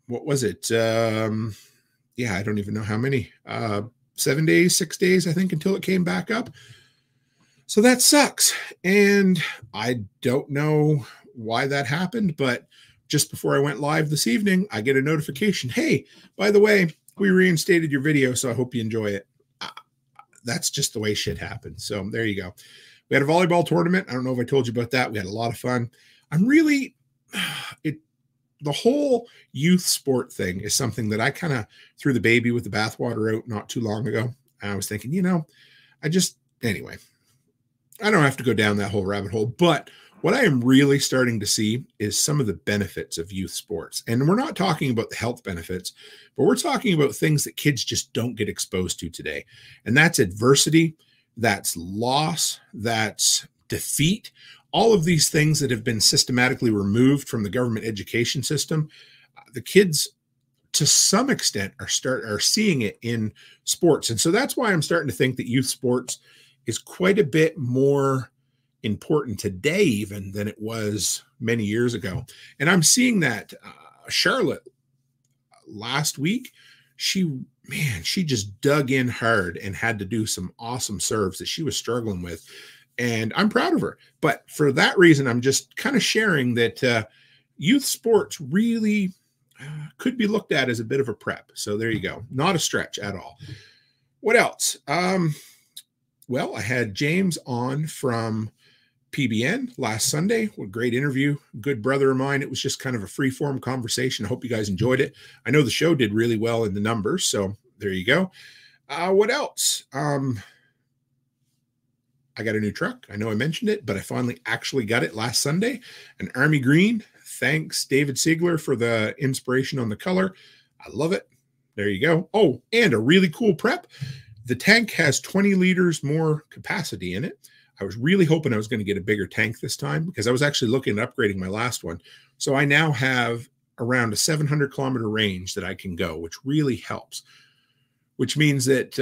what was it? Yeah, I don't even know how many, 7 days, 6 days, I think, until it came back up. So that sucks. And I don't know why that happened, but just before I went live this evening, I get a notification. Hey, by the way, we reinstated your video, so I hope you enjoy it. That's just the way shit happens. So there you go. We had a volleyball tournament. I don't know if I told you about that. We had a lot of fun. I'm really, the whole youth sport thing is something that I kind of threw the baby with the bathwater out not too long ago. And I was thinking, you know, Anyway, I don't have to go down that whole rabbit hole, but what I am really starting to see is some of the benefits of youth sports. And we're not talking about the health benefits, but we're talking about things that kids just don't get exposed to today. And that's adversity, that's loss, that's defeat, all of these things that have been systematically removed from the government education system. The kids, to some extent, are seeing it in sports. And so that's why I'm starting to think that youth sports is quite a bit more important today even than it was many years ago. And I'm seeing that Charlotte last week, she just dug in hard and had to do some awesome serves that she was struggling with. And I'm proud of her. But for that reason, I'm just kind of sharing that youth sports really could be looked at as a bit of a prep. So there you go. Not a stretch at all. What else? Well, I had James on from PBN last Sunday. What a great interview. Good brother of mine. It was just kind of a free-form conversation. I hope you guys enjoyed it. I know the show did really well in the numbers, so there you go. What else? I got a new truck. I know I mentioned it, but I finally actually got it last Sunday. An Army Green. Thanks, David Siegler, for the inspiration on the color. I love it. There you go. Oh, and a really cool prep. The tank has 20 liters more capacity in it. I was really hoping I was going to get a bigger tank this time because I was actually looking at upgrading my last one. So I now have around a 700-kilometer range that I can go, which really helps, which means that,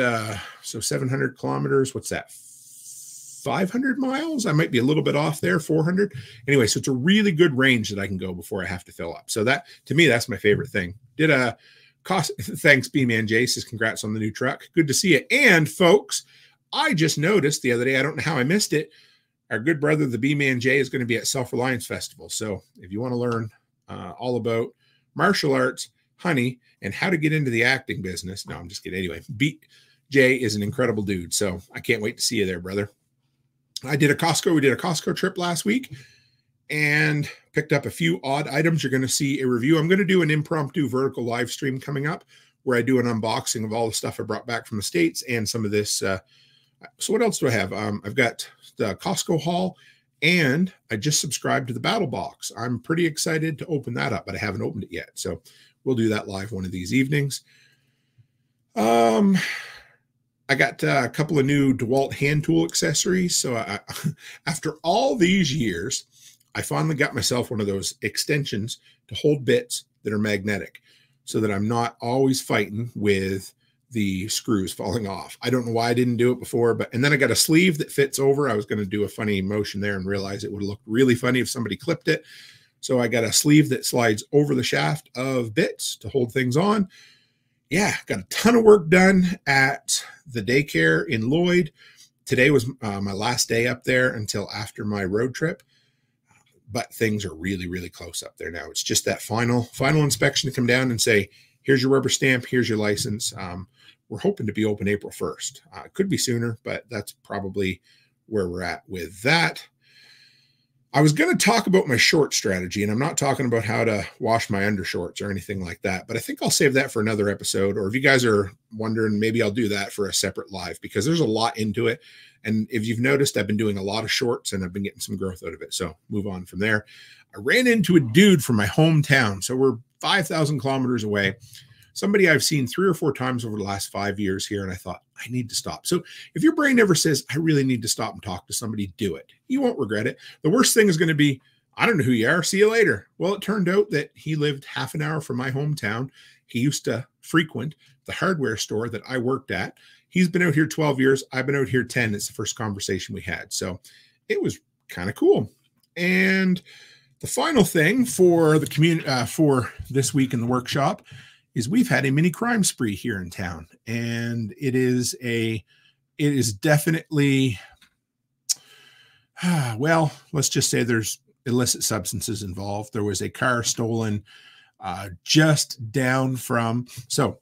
so 700 kilometers, what's that? 500 miles? I might be a little bit off there, 400. Anyway, so it's a really good range that I can go before I have to fill up. So that, to me, that's my favorite thing. Thanks, B-Man J says, congrats on the new truck. Good to see you. And folks, I just noticed the other day, I don't know how I missed it, our good brother, the B-Man J, is going to be at Self-Reliance Festival. So if you want to learn all about martial arts, honey, and how to get into the acting business, no, I'm just kidding. Anyway, B-J is an incredible dude. So I can't wait to see you there, brother. We did a Costco trip last week and picked up a few odd items. You're going to see a review. I'm going to do an impromptu vertical live stream coming up where I do an unboxing of all the stuff I brought back from the States and some of this. So what else do I have? I've got the Costco haul, and I just subscribed to the Battle Box. I'm pretty excited to open that up, but I haven't opened it yet. So we'll do that live one of these evenings. I got a couple of new DeWalt hand tool accessories. So after all these years, I finally got myself one of those extensions to hold bits that are magnetic so that I'm not always fighting with the screws falling off. I don't know why I didn't do it before, and then I got a sleeve that fits over. I was going to do a funny motion there and realize it would have looked really funny if somebody clipped it. So I got a sleeve that slides over the shaft of bits to hold things on. Yeah, got a ton of work done at the daycare in Lloyd. Today was my last day up there until after my road trip. But things are really, really close up there now. It's just that final inspection to come down and say, here's your rubber stamp, here's your license. We're hoping to be open April 1st. It could be sooner, but that's probably where we're at with that. I was going to talk about my short strategy, and I'm not talking about how to wash my undershorts or anything like that, but I think I'll save that for another episode. Or if you guys are wondering, maybe I'll do that for a separate live because there's a lot into it. And if you've noticed, I've been doing a lot of shorts and I've been getting some growth out of it. So move on from there. I ran into a dude from my hometown. So we're 5,000 kilometers away. Somebody I've seen 3 or 4 times over the last 5 years here. And I thought, I need to stop. So if your brain ever says, I really need to stop and talk to somebody, do it. You won't regret it. The worst thing is going to be, I don't know who you are. See you later. Well, it turned out that he lived half an hour from my hometown. He used to frequent the hardware store that I worked at. He's been out here 12 years. I've been out here 10. It's the first conversation we had. So it was kind of cool. And the final thing for the community, for this week in the workshop, is we've had a mini crime spree here in town. And it is definitely, well, let's just say there's illicit substances involved. There was a car stolen just down from, so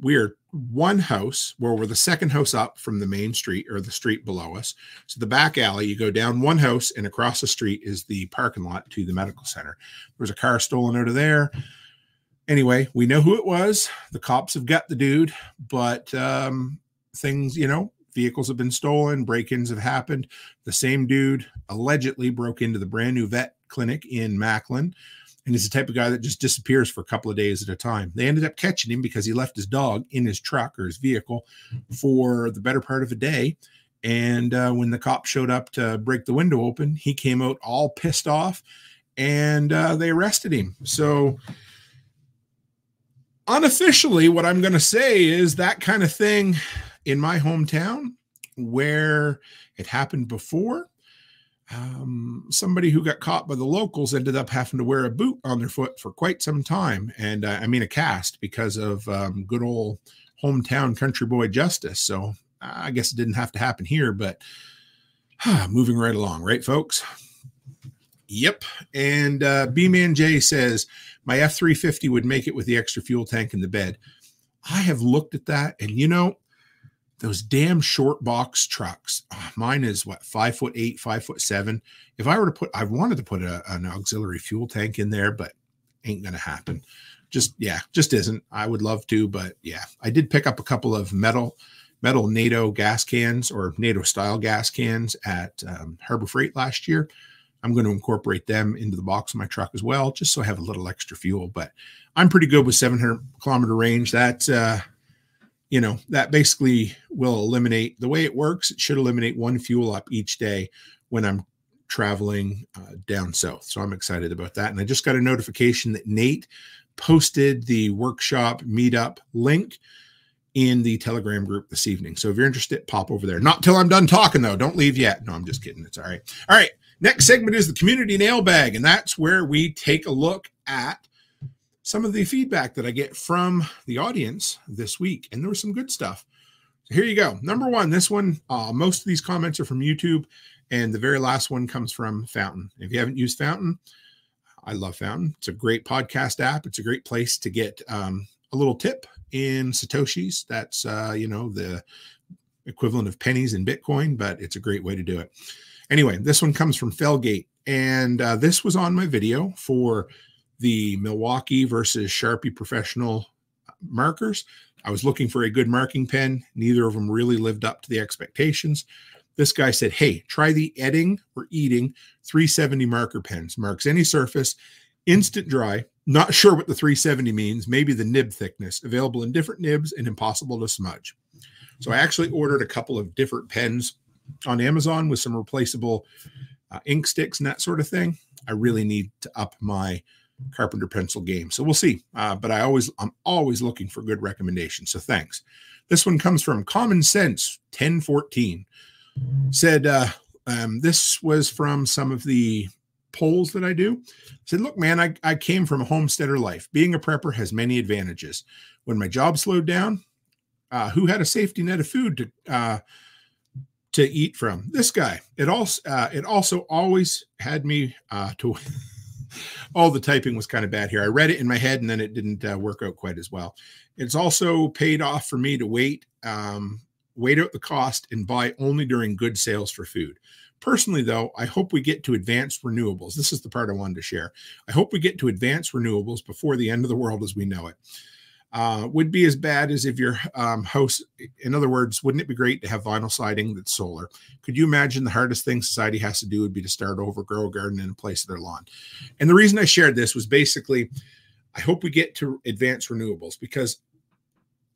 we're one house where we're the second house up from the main street or the street below us. So the back alley, you go down one house and across the street is the parking lot to the medical center. There was a car stolen out of there. Anyway, we know who it was. The cops have got the dude, but things, vehicles have been stolen, break-ins have happened. The same dude allegedly broke into the brand new vet clinic in Macklin, and he's the type of guy that just disappears for a couple of days at a time. They ended up catching him because he left his dog in his truck or his vehicle for the better part of a day. And when the cop showed up to break the window open, he came out all pissed off, and they arrested him. So unofficially, what I'm going to say is that kind of thing in my hometown where it happened before, somebody who got caught by the locals ended up having to wear a boot on their foot for quite some time. And I mean a cast, because of good old hometown country boy justice. So I guess it didn't have to happen here, but moving right along, right, folks? Yep. And B-Man J says, my F-350 would make it with the extra fuel tank in the bed. I have looked at that, and you know, those damn short box trucks, mine is what, 5'8", 5'7". If I were to put, I wanted to put an auxiliary fuel tank in there, but ain't going to happen. Just isn't. I would love to, but yeah, I did pick up a couple of metal NATO gas cans, or NATO style gas cans at Harbor Freight last year. I'm going to incorporate them into the box of my truck as well, just so I have a little extra fuel. But I'm pretty good with 700-kilometer range. That, you know, that basically will eliminate, the way it works, it should eliminate one fuel up each day when I'm traveling down south. So I'm excited about that. And I just got a notification that Nate posted the workshop meetup link in the Telegram group this evening. So if you're interested, pop over there. Not till I'm done talking, though. Don't leave yet. No, I'm just kidding. It's all right. All right. Next segment is the community nail bag, and that's where we take a look at some of the feedback that I get from the audience this week, and there was some good stuff. So here you go. Number one, this one, most of these comments are from YouTube, and the very last one comes from Fountain. If you haven't used Fountain, I love Fountain. It's a great podcast app. It's a great place to get a little tip in Satoshis. That's, you know, the equivalent of pennies in Bitcoin, but it's a great way to do it. Anyway, this one comes from Felgate, and this was on my video for the Milwaukee versus Sharpie professional markers. I was looking for a good marking pen. Neither of them really lived up to the expectations. This guy said, hey, try the Edding or Eating 370 marker pens. Marks any surface, instant dry. Not sure what the 370 means. Maybe the nib thickness. Available in different nibs and impossible to smudge. So I actually ordered a couple of different pens on Amazon with some replaceable ink sticks and that sort of thing. I really need to up my carpenter pencil game. So we'll see. But I'm always looking for good recommendations. So thanks. This one comes from Common Sense 1014. Said, this was from some of the polls that I do. Said, look, man, I came from a homesteader life. Being a prepper has many advantages. When my job slowed down, who had a safety net of food to eat from? This guy. It also always had me to all the typing was kind of bad here. I read it in my head and then it didn't work out quite as well. It's also paid off for me to wait out the cost and buy only during good sales for food. Personally, though, I hope we get to advanced renewables. This is the part I wanted to share. I hope we get to advanced renewables before the end of the world as we know it. Would be as bad as if your house, in other words, wouldn't it be great to have vinyl siding that's solar? Could you imagine the hardest thing society has to do would be to start over, grow a garden in place of their lawn? And the reason I shared this was basically, I hope we get to advanced renewables because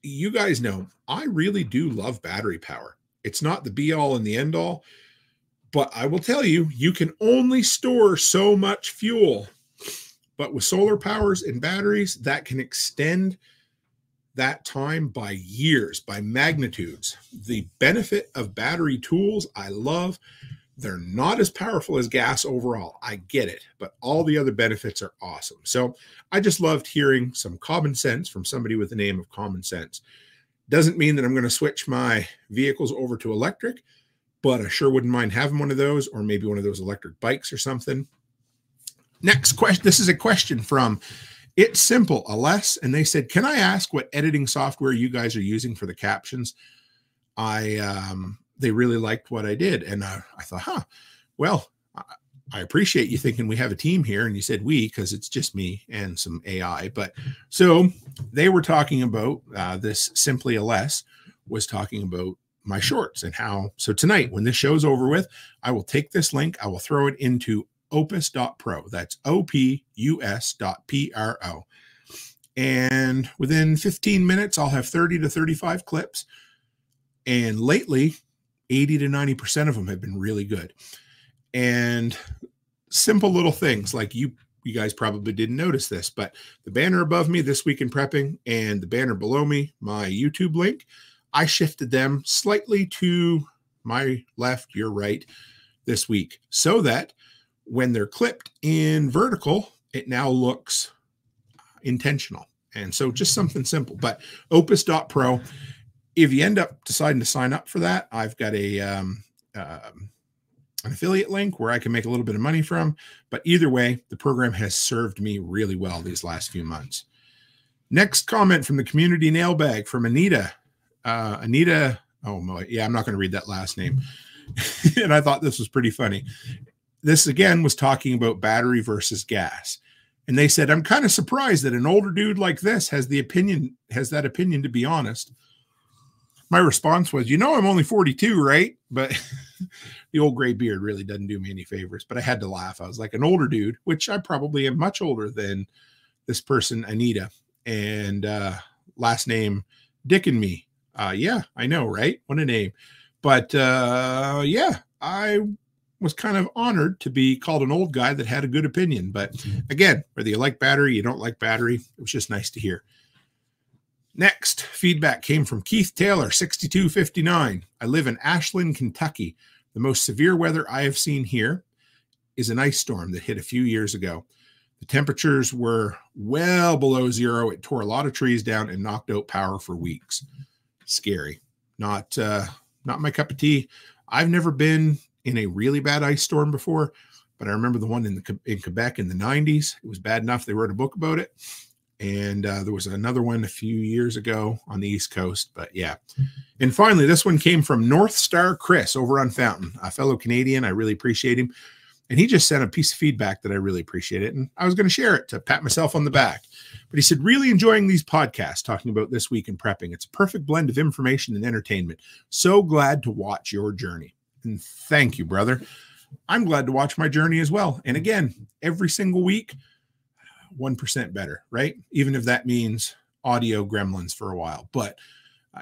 you guys know, I really do love battery power. It's not the be all and the end all, but I will tell you, you can only store so much fuel, but with solar powers and batteries, that can extend that time by years, by magnitudes. The benefit of battery tools, I love. They're not as powerful as gas overall. I get it, but all the other benefits are awesome. So I just loved hearing some common sense from somebody with the name of Common Sense. Doesn't mean that I'm going to switch my vehicles over to electric, but I sure wouldn't mind having one of those, or maybe one of those electric bikes or something. Next question. This is a question from It's Simple, Aless, and they said, can I ask what editing software you guys are using for the captions? They really liked what I did. And I thought, well, I appreciate you thinking we have a team here. And you said we, because it's just me and some AI. But so they were talking about this Simply Aless was talking about my shorts and how. So tonight, when this show's over with, I will take this link, I will throw it into Opus.Pro. That's OPUS.PRO. And within 15 minutes, I'll have 30 to 35 clips. And lately, 80 to 90% of them have been really good. And simple little things like you guys probably didn't notice this, but the banner above me, This Week in Prepping, and the banner below me, my YouTube link, I shifted them slightly to my left, your right this week, so that when they're clipped in vertical, it now looks intentional. And so just something simple, but Opus.Pro, if you end up deciding to sign up for that, I've got an affiliate link where I can make a little bit of money from. But either way, the program has served me really well these last few months. Next comment from the community nailbag from Anita. Anita, oh my, yeah, I'm not going to read that last name. And I thought this was pretty funny. This again was talking about battery versus gas. And they said, I'm kind of surprised that an older dude like this has that opinion, to be honest. My response was, you know, I'm only 42, right? But the old gray beard really doesn't do me any favors. But I had to laugh. I was like, an older dude, which I probably am much older than this person, Anita. And last name, Dick and me. Yeah, I know, right? What a name. But yeah, I was kind of honored to be called an old guy that had a good opinion. But again, whether you like battery, you don't like battery, it was just nice to hear. Next feedback came from Keith Taylor, 6259. I live in Ashland, Kentucky. The most severe weather I have seen here is an ice storm that hit a few years ago. The temperatures were well below zero. It tore a lot of trees down and knocked out power for weeks. Scary. Not my cup of tea. I've never been in a really bad ice storm before, but I remember the one in Quebec in the 90s. It was bad enough they wrote a book about it. And there was another one a few years ago on the East Coast, but yeah. And finally, this one came from North Star Chris over on Fountain, a fellow Canadian. I really appreciate him. And he just sent a piece of feedback that I really appreciate it. And I was going to share it to pat myself on the back. But he said, really enjoying these podcasts talking about This Week in Prepping. It's a perfect blend of information and entertainment. So glad to watch your journey. And thank you, brother. I'm glad to watch my journey as well. And again, every single week, 1% better, right? Even if that means audio gremlins for a while. But,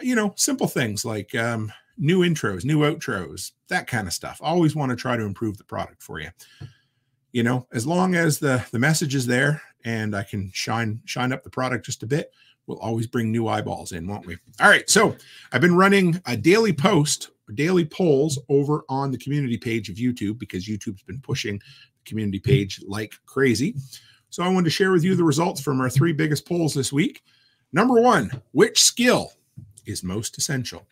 you know, simple things like new intros, new outros, that kind of stuff. Always want to try to improve the product for you. You know, as long as the message is there and I can shine up the product just a bit, we'll always bring new eyeballs in, won't we? All right. So I've been running a daily polls over on the community page of YouTube because YouTube's been pushing the community page like crazy. So I wanted to share with you the results from our 3 biggest polls this week. Number 1, which skill is most essential?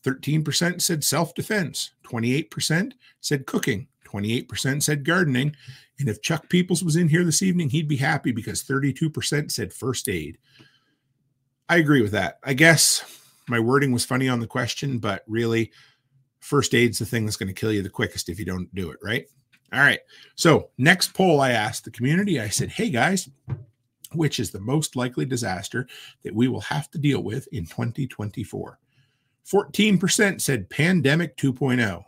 13% said self-defense, 28% said cooking, 28% said gardening. And if Chuck Peoples was in here this evening, he'd be happy because 32% said first aid. I agree with that. I guess my wording was funny on the question, but really first aid's the thing that's going to kill you the quickest if you don't do it, right? All right. So next poll, I asked the community, I said, hey guys, which is the most likely disaster that we will have to deal with in 2024? 14% said pandemic 2.0.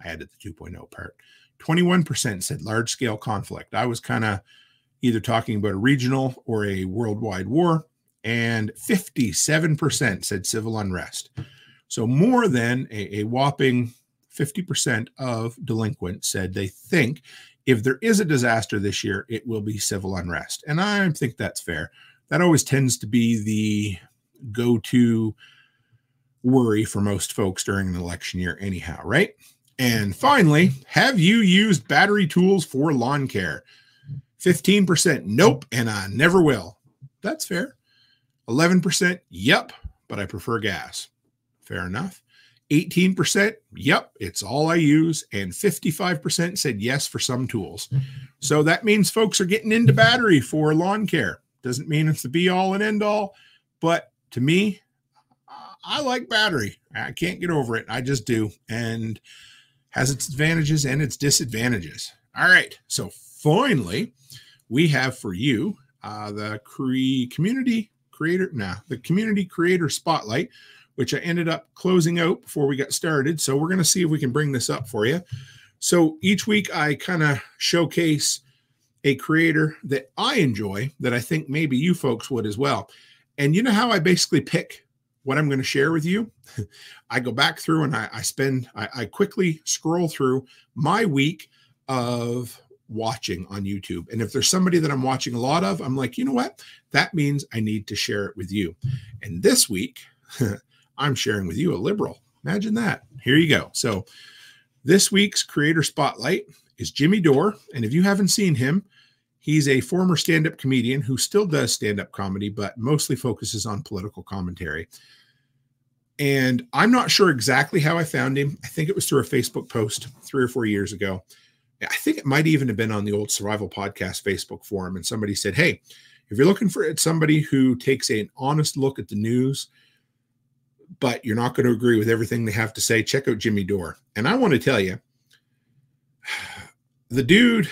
I added the 2.0 part. 21% said large scale conflict. I was kind of either talking about a regional or a worldwide war. And 57% said civil unrest. So more than a whopping 50% of delinquents said they think if there is a disaster this year, it will be civil unrest. And I think that's fair. That always tends to be the go-to worry for most folks during an election year anyhow, right? And finally, have you used battery tools for lawn care? 15% nope, and I never will. That's fair. 11% yep, but I prefer gas. Fair enough. 18%, yep, it's all I use. And 55% said yes for some tools. So that means folks are getting into battery for lawn care. Doesn't mean it's the be all and end all, but to me, I like battery. I can't get over it. I just do. And has its advantages and its disadvantages. All right. So finally, we have for you the community creator spotlight which I ended up closing out before we got started. So we're going to see if we can bring this up for you. So each week I kind of showcase a creator that I enjoy that I think maybe you folks would as well. And you know how I basically pick what I'm going to share with you? I go back through and I quickly scroll through my week of watching on YouTube. And if there's somebody that I'm watching a lot of, I'm like, you know what? That means I need to share it with you. And this week, I'm sharing with you a liberal. Imagine that. Here you go. So this week's Creator Spotlight is Jimmy Dore. And if you haven't seen him, he's a former stand-up comedian who still does stand-up comedy, but mostly focuses on political commentary. And I'm not sure exactly how I found him. I think it was through a Facebook post 3 or 4 years ago. I think it might even have been on the old Survival Podcast Facebook forum. And somebody said, hey, if you're looking for somebody who takes an honest look at the news, but you're not going to agree with everything they have to say, check out Jimmy Dore. And I want to tell you, the dude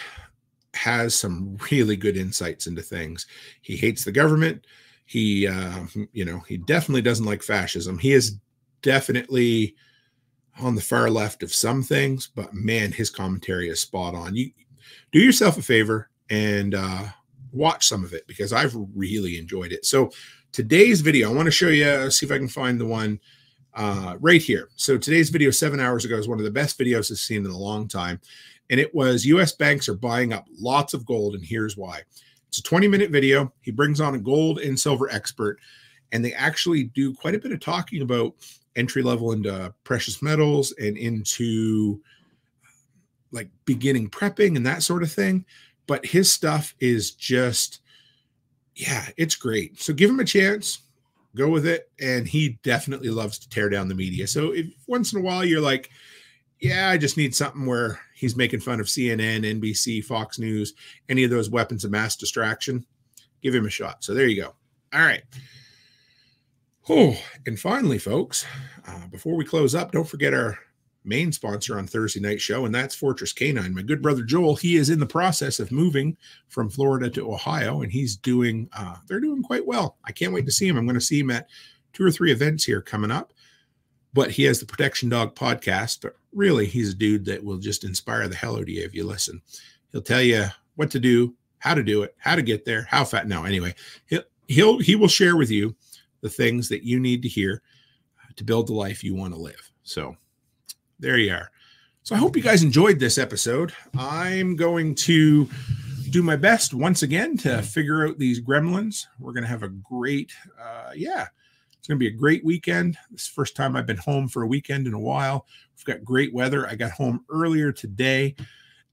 has some really good insights into things. He hates the government. He definitely doesn't like fascism. He is definitely on the far left of some things, but man, his commentary is spot on. You do yourself a favor and watch some of it because I've really enjoyed it. So today's video, I want to show you, see if I can find the one right here. So today's video 7 hours ago is one of the best videos I've seen in a long time. And it was U.S. banks are buying up lots of gold. And here's why. It's a 20-minute video. He brings on a gold and silver expert, and they actually do quite a bit of talking about entry level into precious metals and into like beginning prepping and that sort of thing. But his stuff is just, yeah, it's great. So give him a chance, go with it. And he definitely loves to tear down the media. So if once in a while you're like, yeah, I just need something where he's making fun of CNN, NBC, Fox News, any of those weapons of mass distraction, give him a shot. So there you go. All right. Oh, and finally, folks, before we close up, don't forget our main sponsor on Thursday night show, and that's Fortress Canine. My good brother Joel, he is in the process of moving from Florida to Ohio, and he's doing, they're doing quite well. I can't wait to see him. I'm going to see him at 2 or 3 events here coming up. But he has the Protection Dog podcast, but really he's a dude that will just inspire the hell out of you if you listen. He'll tell you what to do, how to do it, how to get there, how fat. No, anyway, he will share with you the things that you need to hear to build the life you want to live. So there you are. So I hope you guys enjoyed this episode. I'm going to do my best once again to figure out these gremlins. We're going to have a great, it's going to be a great weekend. This is the first time I've been home for a weekend in a while. We've got great weather. I got home earlier today.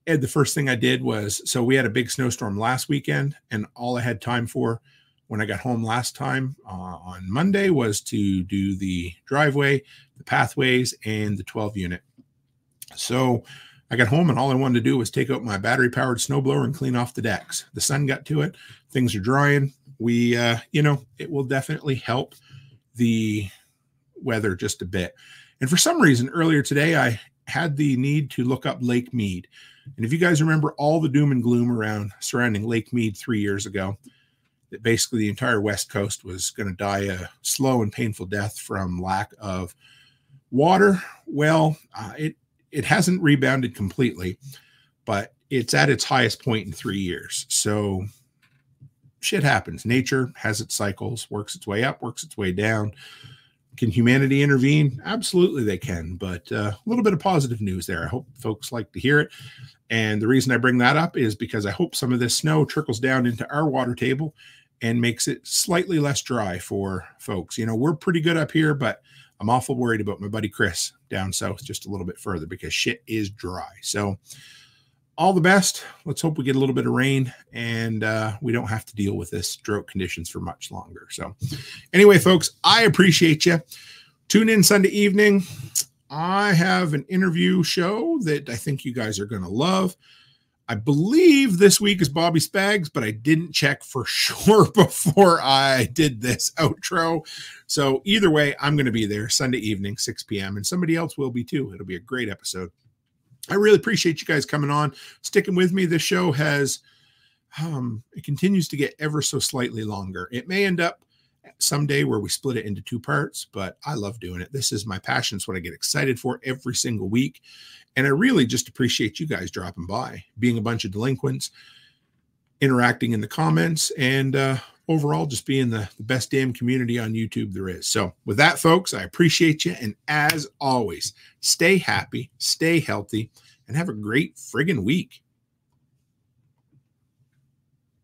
And the first thing I did was, so we had a big snowstorm last weekend, and all I had time for when I got home last time on Monday was to do the driveway, the pathways, and the 12 unit. So I got home and all I wanted to do was take out my battery powered snowblower and clean off the decks. The sun got to it. Things are drying. It will definitely help the weather just a bit. And for some reason earlier today, I had the need to look up Lake Mead. And if you guys remember all the doom and gloom surrounding Lake Mead 3 years ago, that basically the entire West Coast was going to die a slow and painful death from lack of water. Well, it hasn't rebounded completely, but it's at its highest point in 3 years. So shit happens. Nature has its cycles, works its way up, works its way down. Can humanity intervene? Absolutely they can, but a little bit of positive news there. I hope folks like to hear it. And the reason I bring that up is because I hope some of this snow trickles down into our water table and makes it slightly less dry for folks. You know, we're pretty good up here, but I'm awful worried about my buddy Chris down south just a little bit further because shit is dry. So all the best. Let's hope we get a little bit of rain and we don't have to deal with this drought conditions for much longer. So anyway, folks, I appreciate you. Tune in Sunday evening. I have an interview show that I think you guys are going to love. I believe this week is Bobby Spags, but I didn't check for sure before I did this outro. So either way, I'm going to be there Sunday evening, 6 p.m. and somebody else will be too. It'll be a great episode. I really appreciate you guys coming on, sticking with me. This show has, it continues to get ever so slightly longer. It may end up someday where we split it into 2 parts, but I love doing it. This is my passion. It's what I get excited for every single week. And I really just appreciate you guys dropping by, being a bunch of delinquents, interacting in the comments, and overall just being the best damn community on YouTube there is. So with that, folks, I appreciate you. And as always, stay happy, stay healthy, and have a great friggin' week.